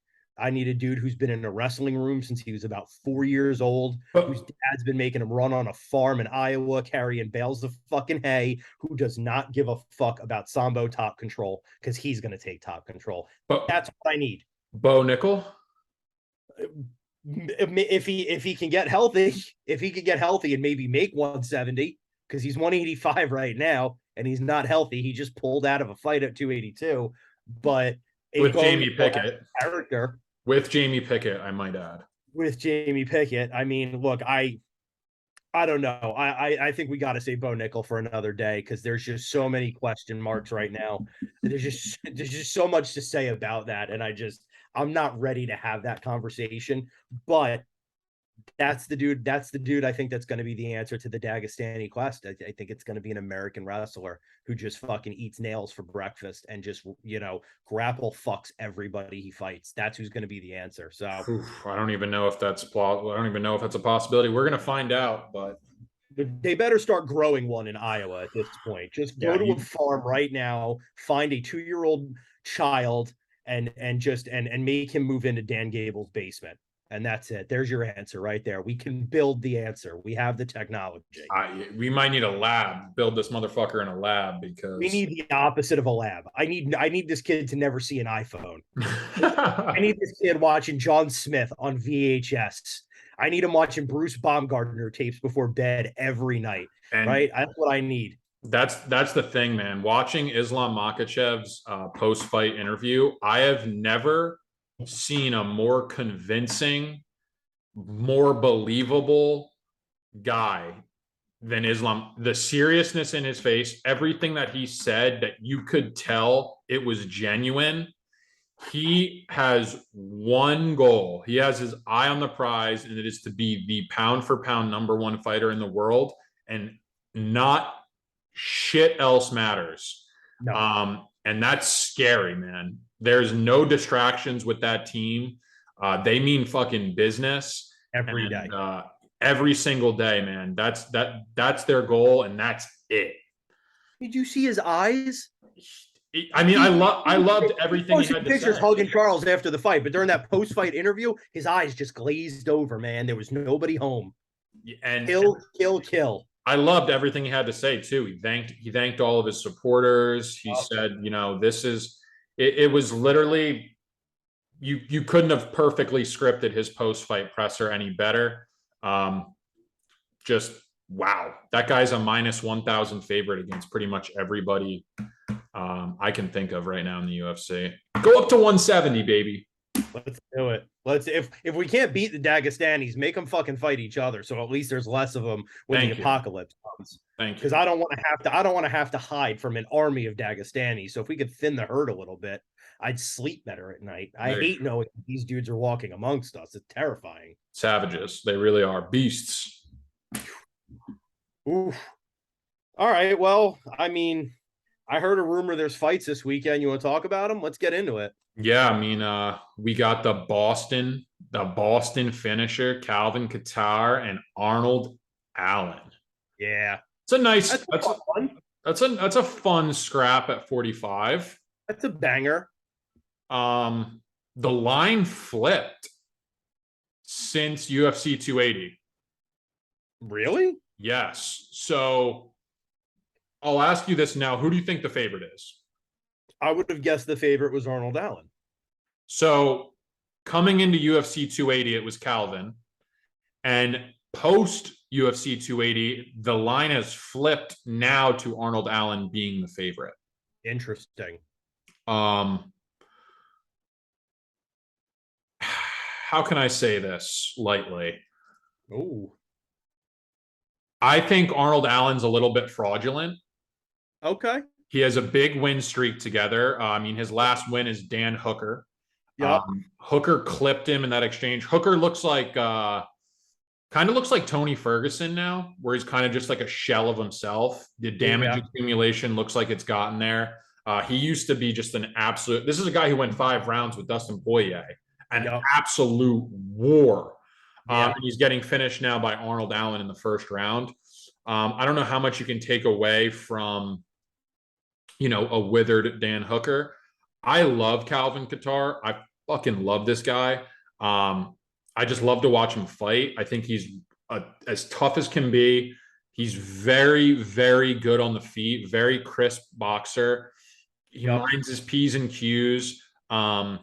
I need a dude who's been in a wrestling room since he was about 4 years old, whose But dad's been making him run on a farm in Iowa carrying bales of fucking hay, who does not give a fuck about Sambo top control because he's going to take top control. but That's what I need. Bo Nickel. If he can get healthy, if he can get healthy and maybe make 170, because he's 185 right now and he's not healthy. He just pulled out of a fight at 282. But a With bone Jamie Pickett. character With Jamie Pickett, I might add. with Jamie Pickett. I mean, look, I don't know. I think we got to say Bo Nickel for another day because there's just so many question marks right now. There's just so much to say about that, and I'm not ready to have that conversation. But that's the dude. That's the dude. I think that's going to be the answer to the Dagestani quest. I think it's going to be an American wrestler who just fucking eats nails for breakfast and just grapple fucks everybody he fights. That's who's going to be the answer. So Oof, I don't even know if that's plausible. I don't even know if that's a possibility. We're gonna find out, but they better start growing one in Iowa at this point. Just yeah, go to a you, farm right now, find a 2-year-old child, and make him move into Dan Gable's basement. And that's it. There's your answer right there. We can build the answer. We have the technology. we might need a lab. Build this motherfucker in a lab We because need the opposite of a lab. I need this kid to never see an iPhone. I need this kid watching John Smith on VHS. I need him watching Bruce Baumgartner tapes before bed every night. and Right? That's what I need. that's the thing, man. Watching Islam Makhachev's post fight interview, I have never seen a more convincing, more believable guy than Islam. The seriousness in his face, everything that he said, that you could tell it was genuine. He has one goal. He has his eye on the prize, and it is to be the pound for pound #1 fighter in the world, and not shit else matters. No, And that's scary, man. There's no distractions with that team. They mean fucking business, every and day. every single day, man. That's their goal, and that's it. Did you see his eyes? I mean, I loved He everything he posted had to pictures say. hugging Charles after the fight, but during that post-fight interview, his eyes just glazed over, man. There was nobody home. And Kill, kill, kill. I loved everything he had to say too. He thanked all of his supporters. He said, this is it was literally you couldn't have perfectly scripted his post fight presser any better. Just wow, that guy's a -1,000 favorite against pretty much everybody I can think of right now in the UFC. Go up to 170, baby. Let's do it. If we can't beat the Dagestanis, make them fucking fight each other. So at least there's less of them when Thank the you. apocalypse comes. Thank you. Because I don't want to have to hide from an army of Dagestanis. So if we could thin the herd a little bit, I'd sleep better at night. I hate knowing these dudes are walking amongst us. It's terrifying. Savages. They really are beasts. Oof. All right. Well, I mean, I heard a rumor there's fights this weekend. You want to talk about them? Let's get into it. Yeah, I mean, we got the Boston finisher, Calvin Kattar and Arnold Allen. Yeah. It's a nice That's a fun one. that's a fun scrap at 45. That's a banger. The line flipped since UFC 280. Really? Yes. So I'll ask you this now. Who do you think the favorite is? I would have guessed the favorite was Arnold Allen. So coming into UFC 280, it was Calvin. And post UFC 280, the line has flipped now to Arnold Allen being the favorite. Interesting. How can I say this lightly? Oh, I think Arnold Allen's a little bit fraudulent. okay. He has a big win streak together. I mean, his last win is Dan Hooker. Yep. Hooker clipped him in that exchange. Hooker looks like kind of looks like Tony Ferguson now, where he's kind of just like a shell of himself. The damage Yeah. accumulation looks like it's gotten there. He used to be just an absolute. This is a guy who went 5 rounds with Dustin Poirier, an Yep. absolute war. Yeah. And he's getting finished now by Arnold Allen in the first round. I don't know how much you can take away from, a withered Dan Hooker. I love Calvin Kattar. I fucking love this guy. I just love to watch him fight. I think he's as tough as can be. He's very, very good on the feet, very crisp boxer. He Yep. minds his P's and Q's. I'm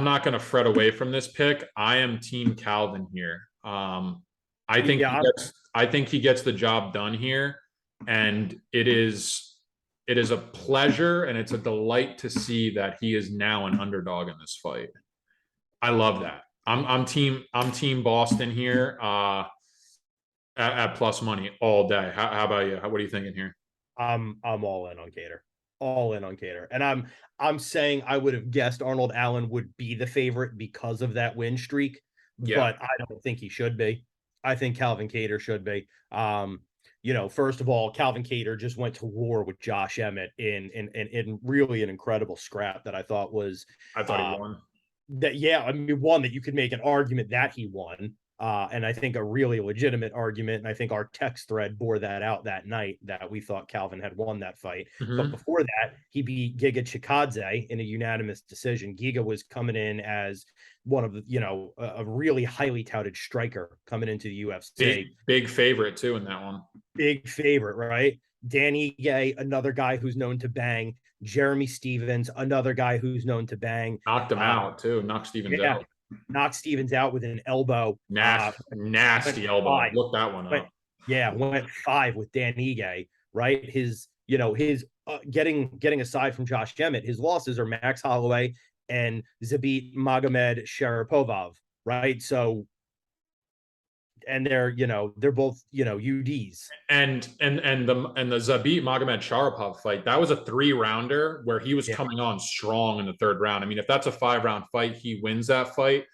not going to fret away from this pick. I am Team Calvin here. Yeah. I think he gets the job done here, and it is a pleasure and it's a delight to see that he is now an underdog in this fight. I love that. I'm team Boston here at plus money all day. How about you? What are you thinking here? I'm all in on Kattar. All in on Kattar. And I'm saying I would have guessed Arnold Allen would be the favorite because of that win streak, Yeah, but I don't think he should be. I think Calvin Kattar should be. First of all, Calvin Kattar just went to war with Josh Emmett in really an incredible scrap that I thought was I thought he um, won. that yeah, I mean one that you could make an argument that he won. And I think a really legitimate argument. And I think our text thread bore that out that night that we thought Calvin had won that fight. But Mm-hmm. before that, he beat Giga Chikadze in a unanimous decision. Giga was coming in as one of the, a really highly touted striker coming into the UFC. Big favorite too in that one. Big favorite, right? Danny Gay, another guy who's known to bang. Jeremy Stevens, another guy who's known to bang. Knocked him Uh, out too. Knocked Stevens yeah, out. knocked Stevens out with an elbow. Went Nasty elbow. five. Look that one Went up. went five with Dan Ige, right? His getting aside from Josh Emmett, his losses are Max Holloway and Zabit Magomed Sharapov, right? So and they're both UDs. And the Zabit Magomed Sharapov fight, that was a 3 rounder where he was Yeah, coming on strong in the third round. I mean, if that's a 5 round fight, he wins that fight.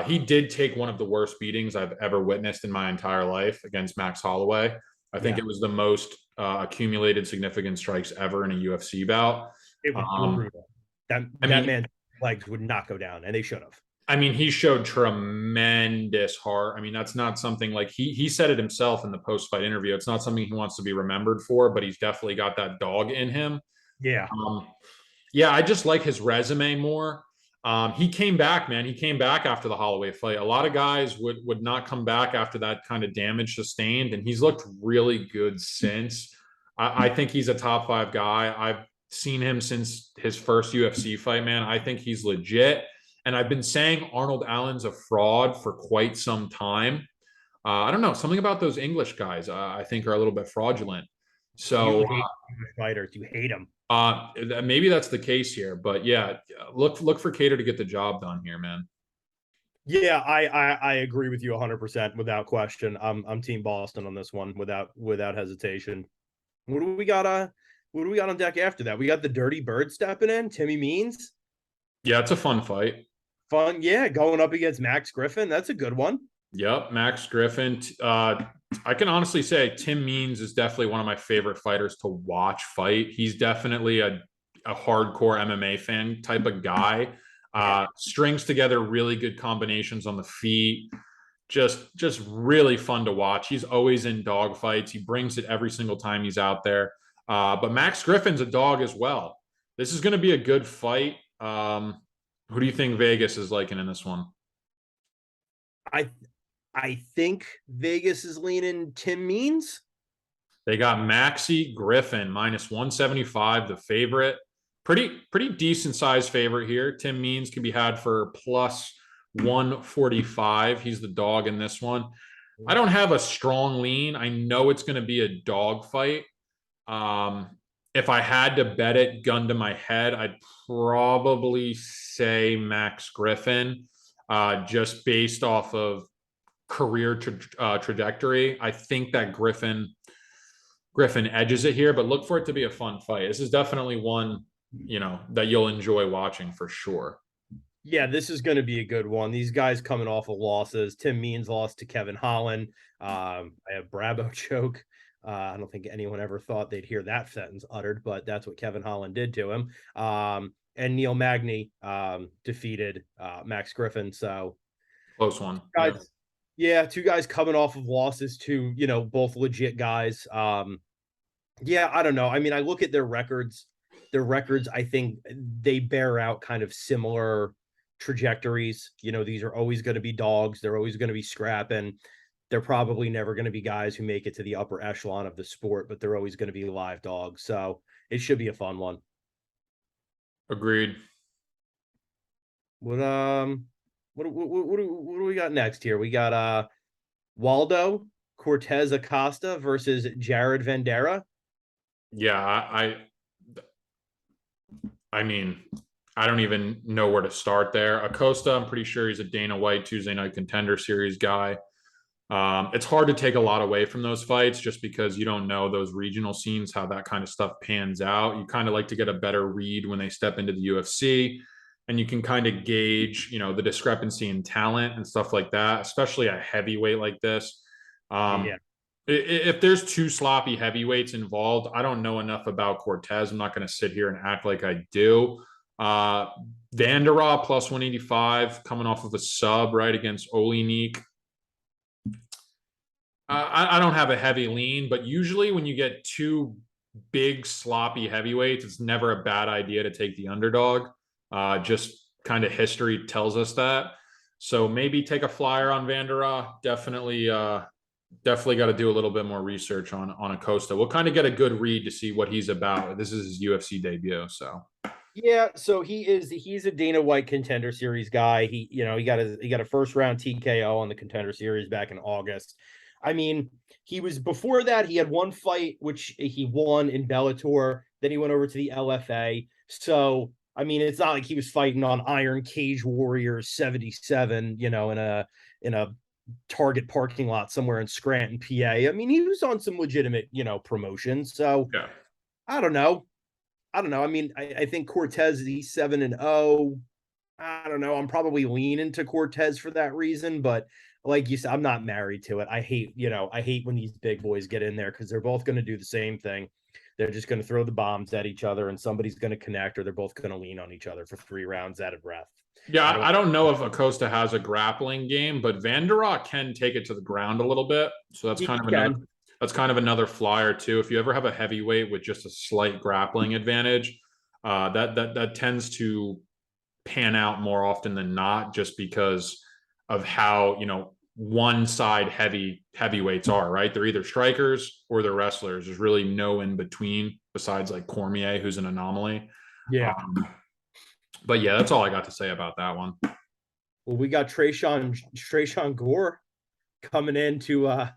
He did take one of the worst beatings I've ever witnessed in my entire life against Max Holloway. I think yeah, it was the most accumulated significant strikes ever in a UFC bout. it was Um, brutal. That I that mean, man's legs would not go down, and they should have. he showed tremendous heart. I mean, that's not something like he said it himself in the post fight interview. It's not something he wants to be remembered for, but he's definitely got that dog in him. Yeah, Um, yeah, I just like his resume more. He came back, man. He came back after the Holloway fight. A lot of guys would not come back after that kind of damage sustained, and he's looked really good since. I think he's a top 5 guy. I've seen him since his first UFC fight, man. I think he's legit. And I've been saying Arnold Allen's a fraud for quite some time. I don't know, something about those English guys I think are a little bit fraudulent. you So hate fighters. You hate them. maybe that's the case here, but yeah, look for Kattar to get the job done here, man. Yeah, I agree with you 100% without question. I'm Team Boston on this one without hesitation. What do we got? What do we got on deck after that? We got the Dirty Bird stepping in. Timmy Means, Yeah, it's a fun fight. fun. Yeah, going up against Max Griffin. That's a good one. Yep, Max Griffin. I can honestly say Tim Means is definitely one of my favorite fighters to watch fight. He's definitely a hardcore MMA fan type of guy. Yeah, Strings together really good combinations on the feet. Just really fun to watch. He's always in dog fights. He brings it every single time he's out there. But Max Griffin's a dog as well. This is going to be a good fight. Who do you think Vegas is liking in this one? I I think Vegas is leaning Tim Means. They got Maxi Griffin minus 175, the favorite. Pretty decent size favorite here. Tim Means can be had for plus 145. He's the dog in this one. I don't have a strong lean. I know it's going to be a dog fight. Um, if I had to bet it, gun to my head, I'd probably say Max Griffin, just based off of career trajectory. I think that Griffin Griffin edges it here, but look for it to be a fun fight. This is definitely one, that you'll enjoy watching for sure. Yeah, this is going to be a good one. These guys coming off of losses. Tim Means lost to Kevin Holland. I have Brabo choke. I don't think anyone ever thought they'd hear that sentence uttered, but that's what Kevin Holland did to him. And Neil Magny defeated Max Griffin. So Close one. Yeah. guys, yeah, two guys coming off of losses to both legit guys. Yeah, I don't know. I mean, I look at their records. Their records, I think they bear out kind of similar trajectories. These are always going to be dogs. They're always going to be scrapping. They're probably never going to be guys who make it to the upper echelon of the sport, but they're always going to be live dogs. So it should be a fun one. Agreed. What do we got next here? We got Waldo Cortez Acosta versus Jared Vandera. Yeah, I mean, I don't even know where to start there. Acosta, I'm pretty sure he's a Dana White Tuesday Night Contender Series guy. It's hard to take a lot away from those fights just because you don't know those regional scenes, how that kind of stuff pans out. You kind of like to get a better read when they step into the UFC, and you can kind of gauge, the discrepancy in talent and stuff like that, especially a heavyweight like this. Yeah. If there's two sloppy heavyweights involved, I don't know enough about Cortez. I'm not going to sit here and act like I do. Vanderaa plus 185 coming off of a sub right against Olenek. I don't have a heavy lean, but usually when you get two big sloppy heavyweights, it's never a bad idea to take the underdog. Just kind of history tells us that. So maybe take a flyer on Vanderaa. Definitely got to do a little bit more research on Acosta. We'll kind of get a good read to see what he's about. This is his UFC debut, so Yeah, so he's a Dana White Contender Series guy. He got a first round TKO on the Contender Series back in August. I mean, he was before that he had one fight which he won in Bellator, then he went over to the LFA. So, I mean, it's not like he was fighting on Iron Cage Warriors 77, in a Target parking lot somewhere in Scranton, PA. I mean, he was on some legitimate, promotions. So, yeah. I don't know. I don't know. I mean, I think Cortez, he's 7-0. I don't know. I'm probably leaning to Cortez for that reason, but like you said, I'm not married to it. I hate when these big boys get in there because they're both going to do the same thing. They're just going to throw the bombs at each other and somebody's going to connect, or they're both going to lean on each other for 3 rounds out of breath. I Yeah, don't I don't know if Acosta has a grappling game, but Vanderaa can take it to the ground a little bit. So He can. that's kind of another flyer too. If you ever have a heavyweight with just a slight grappling advantage, that tends to pan out more often than not, just because of how one side heavyweights are, right? They're either strikers or they're wrestlers. There's really no in between besides like Cormier, who's an anomaly. Yeah. But yeah, that's all I got to say about that one. Well, we got Tresean Gore coming in to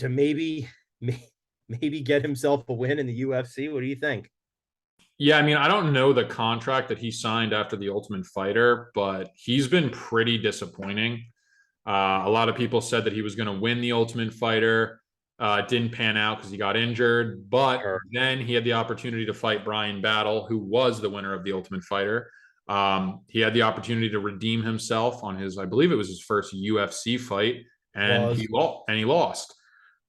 maybe get himself a win in the UFC. What do you think? Yeah, I mean, I don't know the contract that he signed after the Ultimate Fighter, but he's been pretty disappointing. A lot of people said that he was going to win the Ultimate Fighter. It didn't pan out because he got injured, but Sure. then he had the opportunity to fight Brian Battle, who was the winner of the Ultimate Fighter. He had the opportunity to redeem himself on I believe it was his first UFC fight, and Was he lost.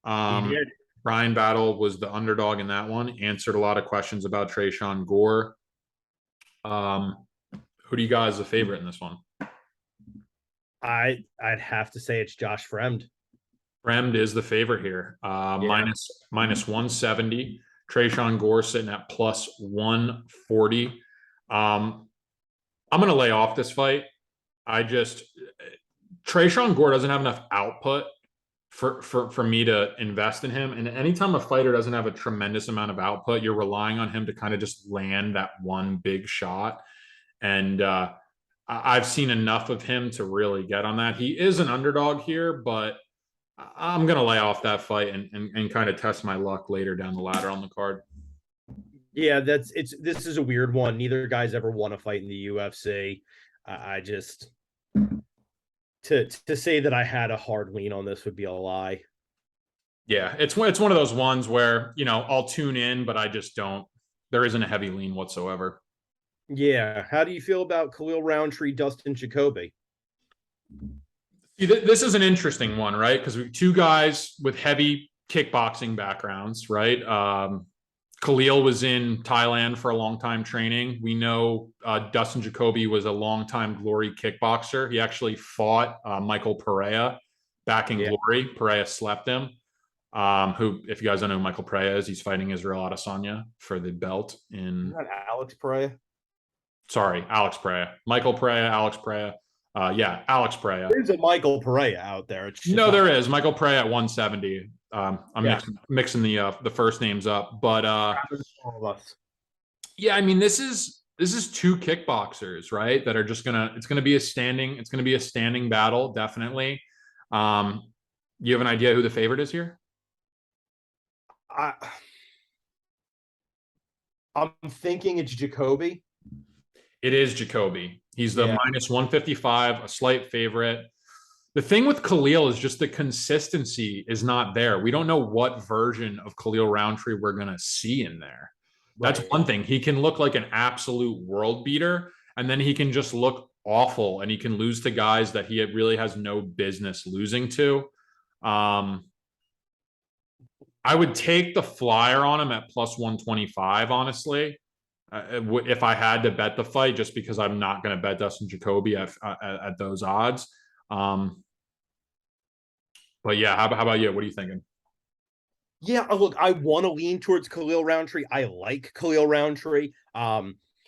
he Um, did. Brian Battle was the underdog in that one. Answered a lot of questions about Tresean Gore. Who do you guys the favorite in this one? I'd have to say it's Josh Fremd. Fremd is the favorite here. Yeah. Minus 170. Tresean Gore sitting at plus 140. I'm going to lay off this fight. Tresean Gore doesn't have enough output for me to invest in him. And anytime a fighter doesn't have a tremendous amount of output, you're relying on him to kind of just land that one big shot. And I've seen enough of him to really get on that. He is an underdog here, but I'm going to lay off that fight and kind of test my luck later down the ladder on the card. Yeah, this is a weird one. Neither guy's ever won a fight in the UFC. I just to say that I had a hard lean on this would be a lie. Yeah, it's one of those ones where, I'll tune in, but I just don't. There isn't a heavy lean whatsoever. Yeah. How do you feel about Khalil Roundtree, Dustin Jacoby? See, this is an interesting one, right? Because we have two guys with heavy kickboxing backgrounds, right? Khalil was in Thailand for a long time training. We know Dustin Jacoby was a long time Glory kickboxer. He actually fought Michael Pereira back in Yeah. Glory. Pereira slept him. Who, if you guys don't know who Michael Pereira is, he's fighting Israel Adesanya for the belt Isn't in. that Alex Pereira? Sorry, Alex Pereira, Michael Pereira, Alex Pereira. Yeah, Alex Pereira. There's a Michael Pereira out there. It's just No, not. there is Michael Pereira at 170. I'm Yeah. mixing the first names up, but All of us. yeah, I mean this is two kickboxers, right? That are just gonna be a standing battle, definitely. Um, you have an idea who the favorite is here? I, I'm thinking it's Jacoby. It is Jacoby. He's the Yeah. minus 155, a slight favorite. The thing with Khalil is just the consistency is not there. We don't know what version of Khalil Roundtree we're going to see in there. That's Right. one thing. He can look like an absolute world beater, and then he can just look awful, and he can lose to guys that he really has no business losing to. Um, I would take the flyer on him at plus 125, honestly, if I had to bet the fight, just because I'm not going to bet Dustin Jacoby at those odds. Um, but yeah, how about you? What are you thinking? Yeah, look, I want to lean towards Khalil Roundtree. I like Khalil Roundtree.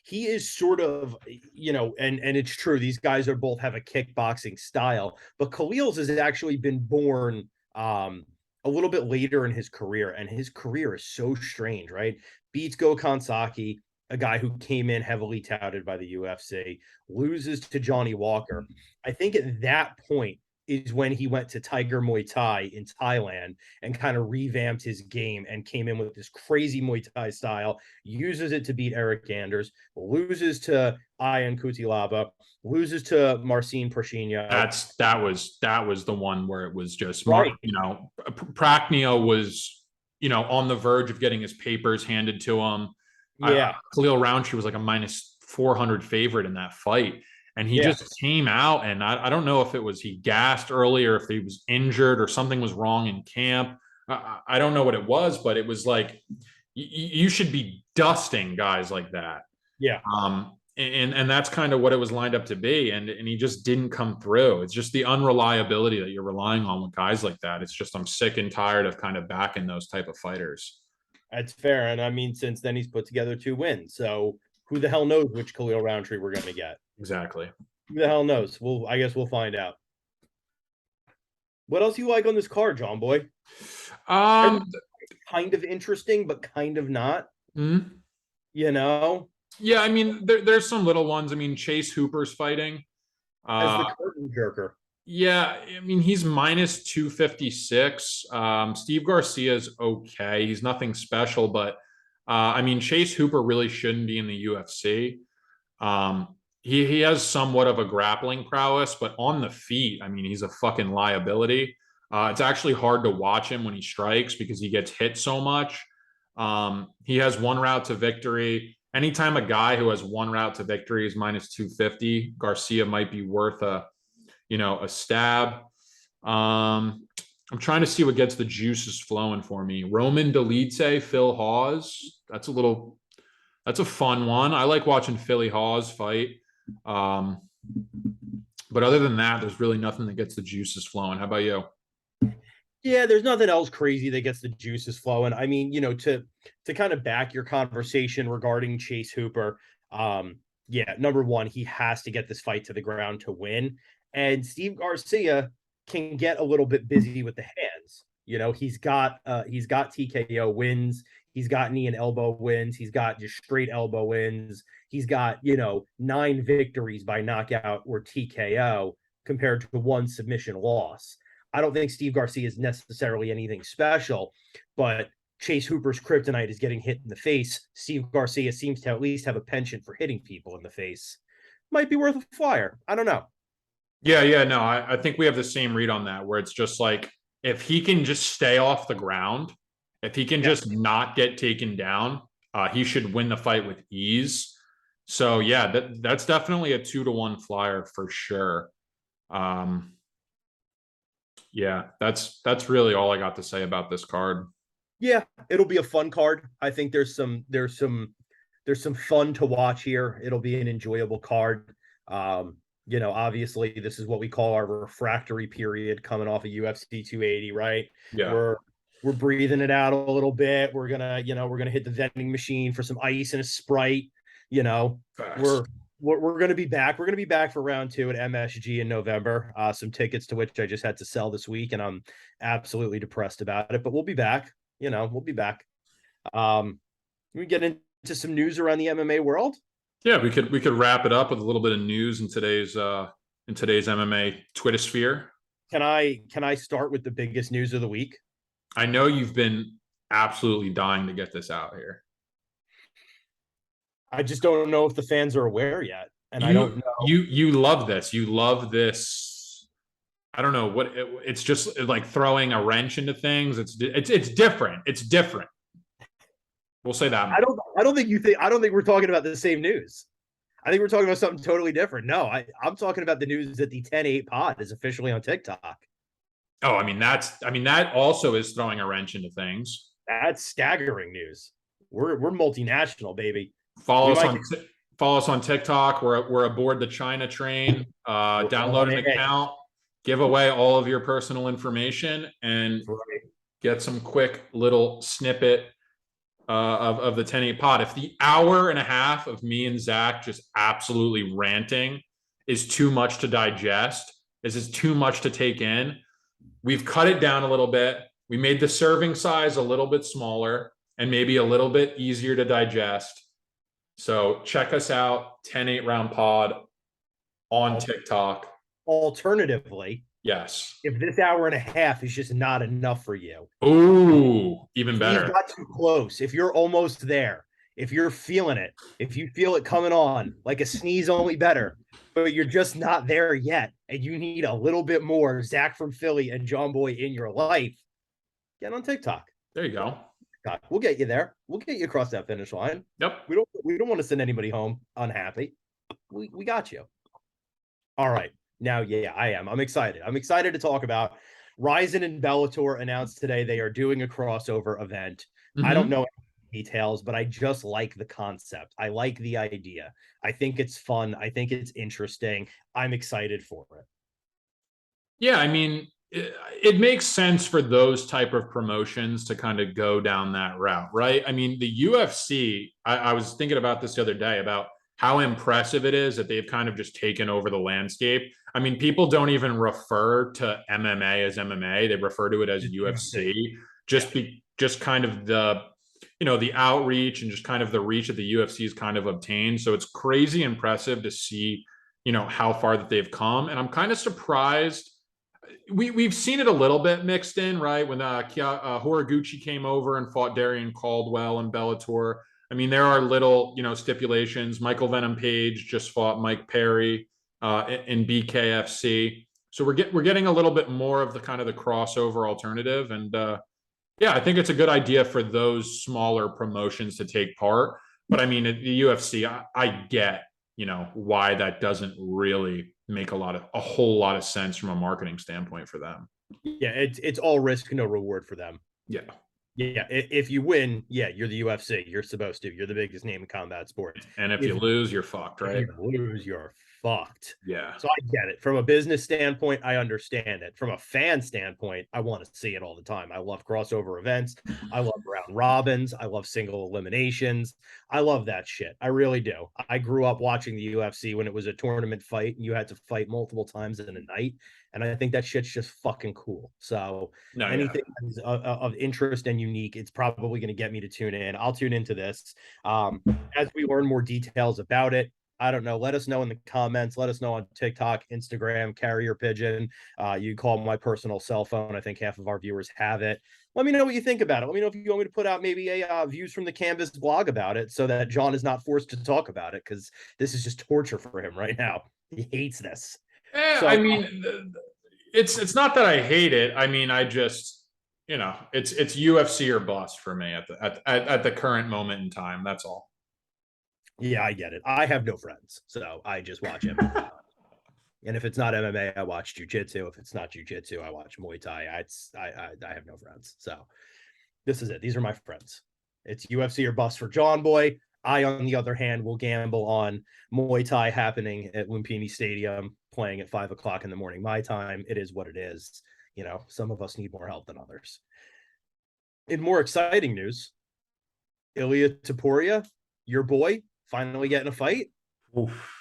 He is sort of, and it's true. These guys are both have a kickboxing style, but Khalil's has actually been born a little bit later in his career, and his career is so strange, right? Beats Gokhan Saki, a guy who came in heavily touted by the UFC, loses to Johnny Walker. I think at that point is when he went to Tiger Muay Thai in Thailand and kind of revamped his game and came in with this crazy Muay Thai style, uses it to beat Eric Anders, loses to Ian Kutilaba, loses to Marcin Prashinho. That was the one where it was just, Right. Praknio was, on the verge of getting his papers handed to him. Yeah. Khalil Roundtree was like a minus 400 favorite in that fight. And he Yeah. just came out, and I don't know if it was he gassed early or if he was injured or something was wrong in camp. I don't know what it was, but it was like you should be dusting guys like that. Yeah. And that's kind of what it was lined up to be, and he just didn't come through. It's just the unreliability that you're relying on with guys like that. It's just I'm sick and tired of kind of backing those type of fighters. That's fair. And I mean, since then he's put together 2 wins. So who the hell knows which Khalil Roundtree we're going to get? Exactly. Who the hell knows? I guess we'll find out. What else you like on this card, John Boy? Um. Kind of interesting, but kind of not. mm, You know, Yeah, I mean, there's some little ones. I mean, Chase Hooper's fighting. as Uh, the curtain jerker. yeah, I mean, he's minus 256. Steve Garcia's okay. He's nothing special, but I mean, Chase Hooper really shouldn't be in the UFC. Um, he has somewhat of a grappling prowess, but on the feet, I mean, he's a fucking liability. It's actually hard to watch him when he strikes because he gets hit so much. He has one route to victory. Anytime a guy who has one route to victory is minus 250, Garcia might be worth a stab. I'm trying to see what gets the juices flowing for me. Roman Dolidze, Phil Hawes. That's a fun one. I like watching Philly Hawes fight. Um, but other than that, there's really nothing that gets the juices flowing. How about you? Yeah, there's nothing else crazy that gets the juices flowing. I mean, to kind of back your conversation regarding Chase Hooper, yeah, number one, he has to get this fight to the ground to win. And Steve Garcia can get a little bit busy with the hands. He's got TKO wins, he's got knee and elbow wins, he's got just straight elbow wins, he's got 9 victories by knockout or TKO compared to one submission loss. I don't think Steve Garcia is necessarily anything special, but Chase Hooper's kryptonite is getting hit in the face. Steve Garcia seems to at least have a penchant for hitting people in the face. Might be worth a flyer. I don't know. Yeah, no, I think we have the same read on that, where it's just like if he can just stay off the ground, if he can Yeah. just not get taken down, he should win the fight with ease. So yeah, that's definitely a 2-1 flyer for sure. Um, yeah, that's really all I got to say about this card. Yeah, it'll be a fun card. I think there's some fun to watch here. It'll be an enjoyable card. Obviously this is what we call our refractory period coming off of UFC 280, right? Yeah, We're breathing it out a little bit. We're gonna hit the vending machine for some ice and a Sprite. You know, facts. we're we're gonna be back. We're gonna be back for round two at MSG in November. Some tickets to which I just had to sell this week, and I'm absolutely depressed about it. But we'll be back. We'll be back. We get into some news around the MMA world. Yeah, we could wrap it up with a little bit of news in today's MMA Twitter sphere. Can I start with the biggest news of the week? I know you've been absolutely dying to get this out here. I just don't know if the fans are aware yet, and I don't You know. you love this. You love this. I don't know what it's just like throwing a wrench into things. It's different. It's different. We'll say that I much. don't. I don't think you think. I don't think we're talking about the same news. I think we're talking about something totally different. No, I'm talking about the news that the 10-8 pod is officially on TikTok. Oh, that also is throwing a wrench into things. That's staggering news. We're multinational, baby. Follow We us might on follow us on TikTok. We're aboard the China train. we're Download on an it. account, give away all of your personal information, and Right. get some quick little snippet of the 10-8 pod. If the hour and a half of me and Zach just absolutely ranting is too much to digest, this is too much to take in, we've cut it down a little bit. We made the serving size a little bit smaller and maybe a little bit easier to digest. So check us out, 10-8 round pod on TikTok. Alternatively, Yes. if this hour and a half is just not enough for you, Ooh, even if we've better. got too close, if you're almost there, if you're feeling it, if you feel it coming on like a sneeze only better, but you're just not there yet, and you need a little bit more Zach from Philly and John Boy in your life, get on TikTok. There you go. We'll get you there. We'll get you across that finish line. Yep. We don't want to send anybody home unhappy. We got you. All right. Now, yeah, I am. I'm excited. I'm excited to talk about Ryzen and Bellator announced today they are doing a crossover event. I don't know any details, but I just like the concept. I like the idea. I think it's fun. I think it's interesting. I'm excited for it. Yeah, it makes sense for those type of promotions to kind of go down that route, right? I mean, the UFC, I was thinking about this the other day about how impressive it is that they've kind of just taken over the landscape. I mean, people don't even refer to MMA as MMA; they refer to it as UFC. Yeah. Just kind of the outreach and just kind of the reach that the UFC has kind of obtained. So it's crazy impressive to see how far that they've come, and I'm kind of surprised. We've seen it a little bit mixed in, right? When Horiguchi came over and fought Darian Caldwell in Bellator. I mean, there are little, stipulations. Michael Venom Page just fought Mike Perry in BKFC. So we're getting a little bit more of the kind of the crossover alternative. And yeah, I think it's a good idea for those smaller promotions to take part. But I mean, at the UFC, I get, why that doesn't really make a whole lot of sense from a marketing standpoint for them. Yeah, it's all risk, no reward for them. Yeah. Yeah, if you win, yeah, you're the UFC. You're supposed to. You're the biggest name in combat sports. And if you lose, you're fucked, right? If you lose, you're fucked. Yeah. So I get it. From a business standpoint, I understand it. From a fan standpoint, I want to see it all the time. I love crossover events. I love round robins. I love single eliminations. I love that shit. I really do. I grew up watching the UFC when it was a tournament fight and you had to fight multiple times in a night. And I think that shit's just fucking cool. So No, anything that is of interest and unique, it's probably going to get me to tune in. I'll tune into this. As we learn more details about it, I don't know. Let us know in the comments. Let us know on TikTok, Instagram, Carrier Pigeon. You call my personal cell phone. I think half of our viewers have it. Let me know what you think about it. Let me know if you want me to put out maybe a views from the canvas blog about it so that John is not forced to talk about it because this is just torture for him right now. He hates this. Yeah, So I mean, It's not that I hate it. I mean, I just, it's UFC or bust for me at the current moment in time. That's all. Yeah, I get it. I have no friends, so I just watch MMA. And if it's not MMA, I watch jujitsu. If it's not jujitsu, I watch Muay Thai. I have no friends, so this is it. These are my friends. It's UFC or bust for John Boy. I, on the other hand, will gamble on Muay Thai happening at Lumpini Stadium, playing at 5 o'clock in the morning my time. It is what it is. Some of us need more help than others. In more exciting news, Ilya Taporia, your boy, finally getting a fight. Oof.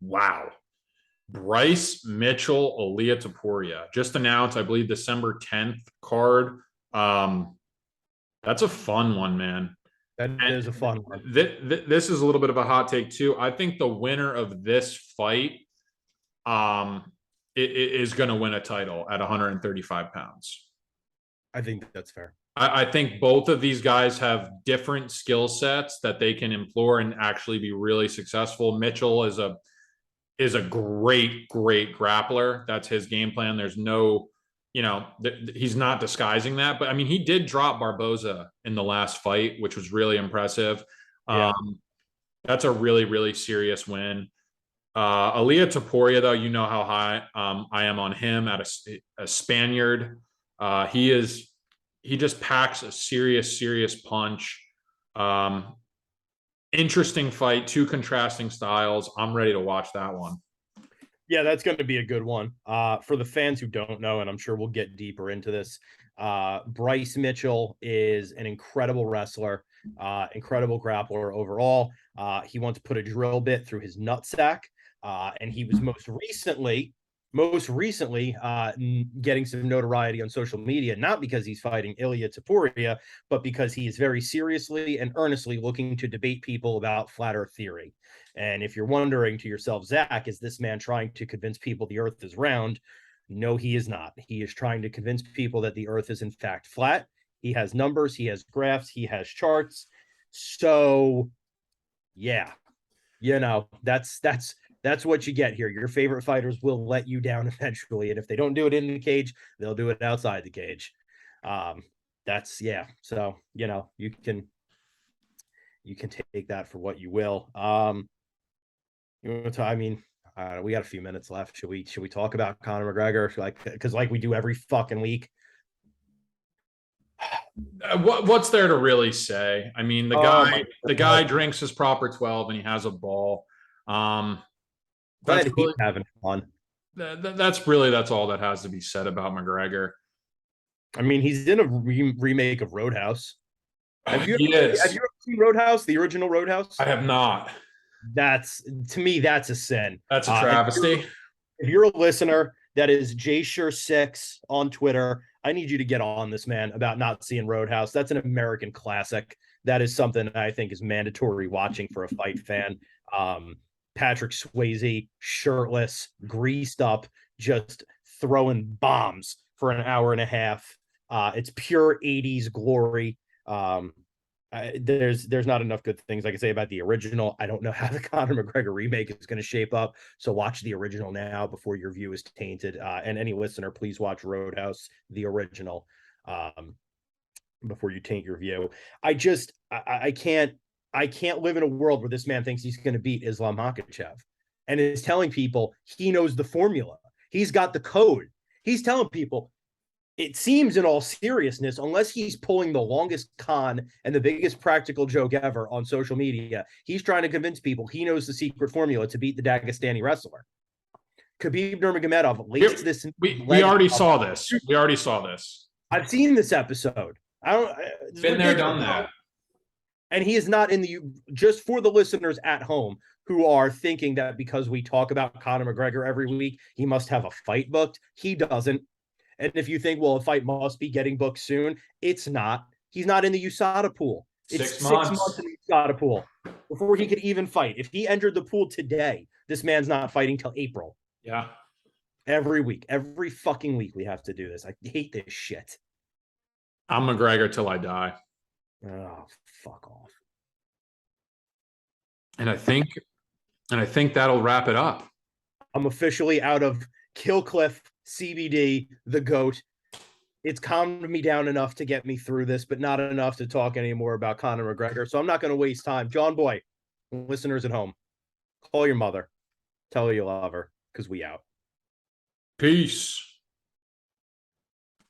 Wow. Bryce Mitchell, Aaliyah Taporia just announced, I believe, December 10th card. Um, that's a fun one, man. That And is a fun one. this is a little bit of a hot take too. I think the winner of this fight, is going to win a title at 135 pounds. I think that's fair. I think both of these guys have different skill sets that they can employ and actually be really successful. Mitchell is a great grappler. That's his game plan. There's no, he's not disguising that. But I mean, he did drop Barboza in the last fight, which was really impressive. Yeah. That's a really serious win. Aaliyah Taporia, though, you know how high I am on him at a Spaniard. He just packs a serious punch. Interesting fight, two contrasting styles. I'm ready to watch that one. Yeah, that's going to be a good one. For the fans who don't know, and I'm sure we'll get deeper into this, Bryce Mitchell is an incredible wrestler, incredible grappler overall. He wants to put a drill bit through his nutsack, and he was most recently getting some notoriety on social media, not because he's fighting Ilya Taporia, but because he is very seriously and earnestly looking to debate people about flat earth theory. And if you're wondering to yourself, Zach, is this man trying to convince people the earth is round? No, he is not. He is trying to convince people that the earth is in fact flat. He has numbers, he has graphs, he has charts. So yeah, that's what you get here. Your favorite fighters will let you down eventually, and if they don't do it in the cage, they'll do it outside the cage. That's yeah. So you can take that for what you will. I mean, we got a few minutes left. Should we talk about Conor McGregor? Because like we do every fucking week. What's there to really say? I mean, the guy drinks his proper 12 and he has a ball. That's He's really, having fun. that's all that has to be said about McGregor. I mean, he's in a remake of Roadhouse. Have you He ever is. seen Roadhouse, the original Roadhouse? I have not. That's to me, that's a sin. That's a If travesty. you're a listener, that is JSure6 on Twitter. I need you to get on this, man, about not seeing Roadhouse. That's an American classic. That is something I think is mandatory watching for a fight fan. Patrick Swayze, shirtless, greased up, just throwing bombs for an hour and a half. It's pure 80s glory. There's not enough good things I can say about the original. I don't know how the Conor McGregor remake is going to shape up, so watch the original now before your view is tainted. And any listener, please watch Roadhouse, the original, before you taint your view. I can't live in a world where this man thinks he's going to beat Islam Makhachev and is telling people he knows the formula. He's got the code. He's telling people, it seems in all seriousness, unless he's pulling the longest con and the biggest practical joke ever on social media, he's trying to convince people he knows the secret formula to beat the Dagestani wrestler. Khabib Nurmagomedov laced this. We already saw this. We already saw this. I've seen this episode. I don't. Been there, done that. And he is not in the, just for the listeners at home who are thinking that because we talk about Conor McGregor every week, he must have a fight booked. He doesn't. And if you think, well, a fight must be getting booked soon, it's not. He's not in the USADA pool. It's 6 months in the USADA pool before he could even fight. If he entered the pool today, this man's not fighting till April. Yeah. Every week, every fucking week, we have to do this. I hate this shit. I'm McGregor till I die. Oh, fuck off. And I think that'll wrap it up. I'm officially out of Kill Cliff CBD, the GOAT. It's calmed me down enough to get me through this, but not enough to talk anymore about Conor McGregor. So I'm not going to waste time. John Boy, listeners at home, call your mother. Tell her you love her, because we out. Peace.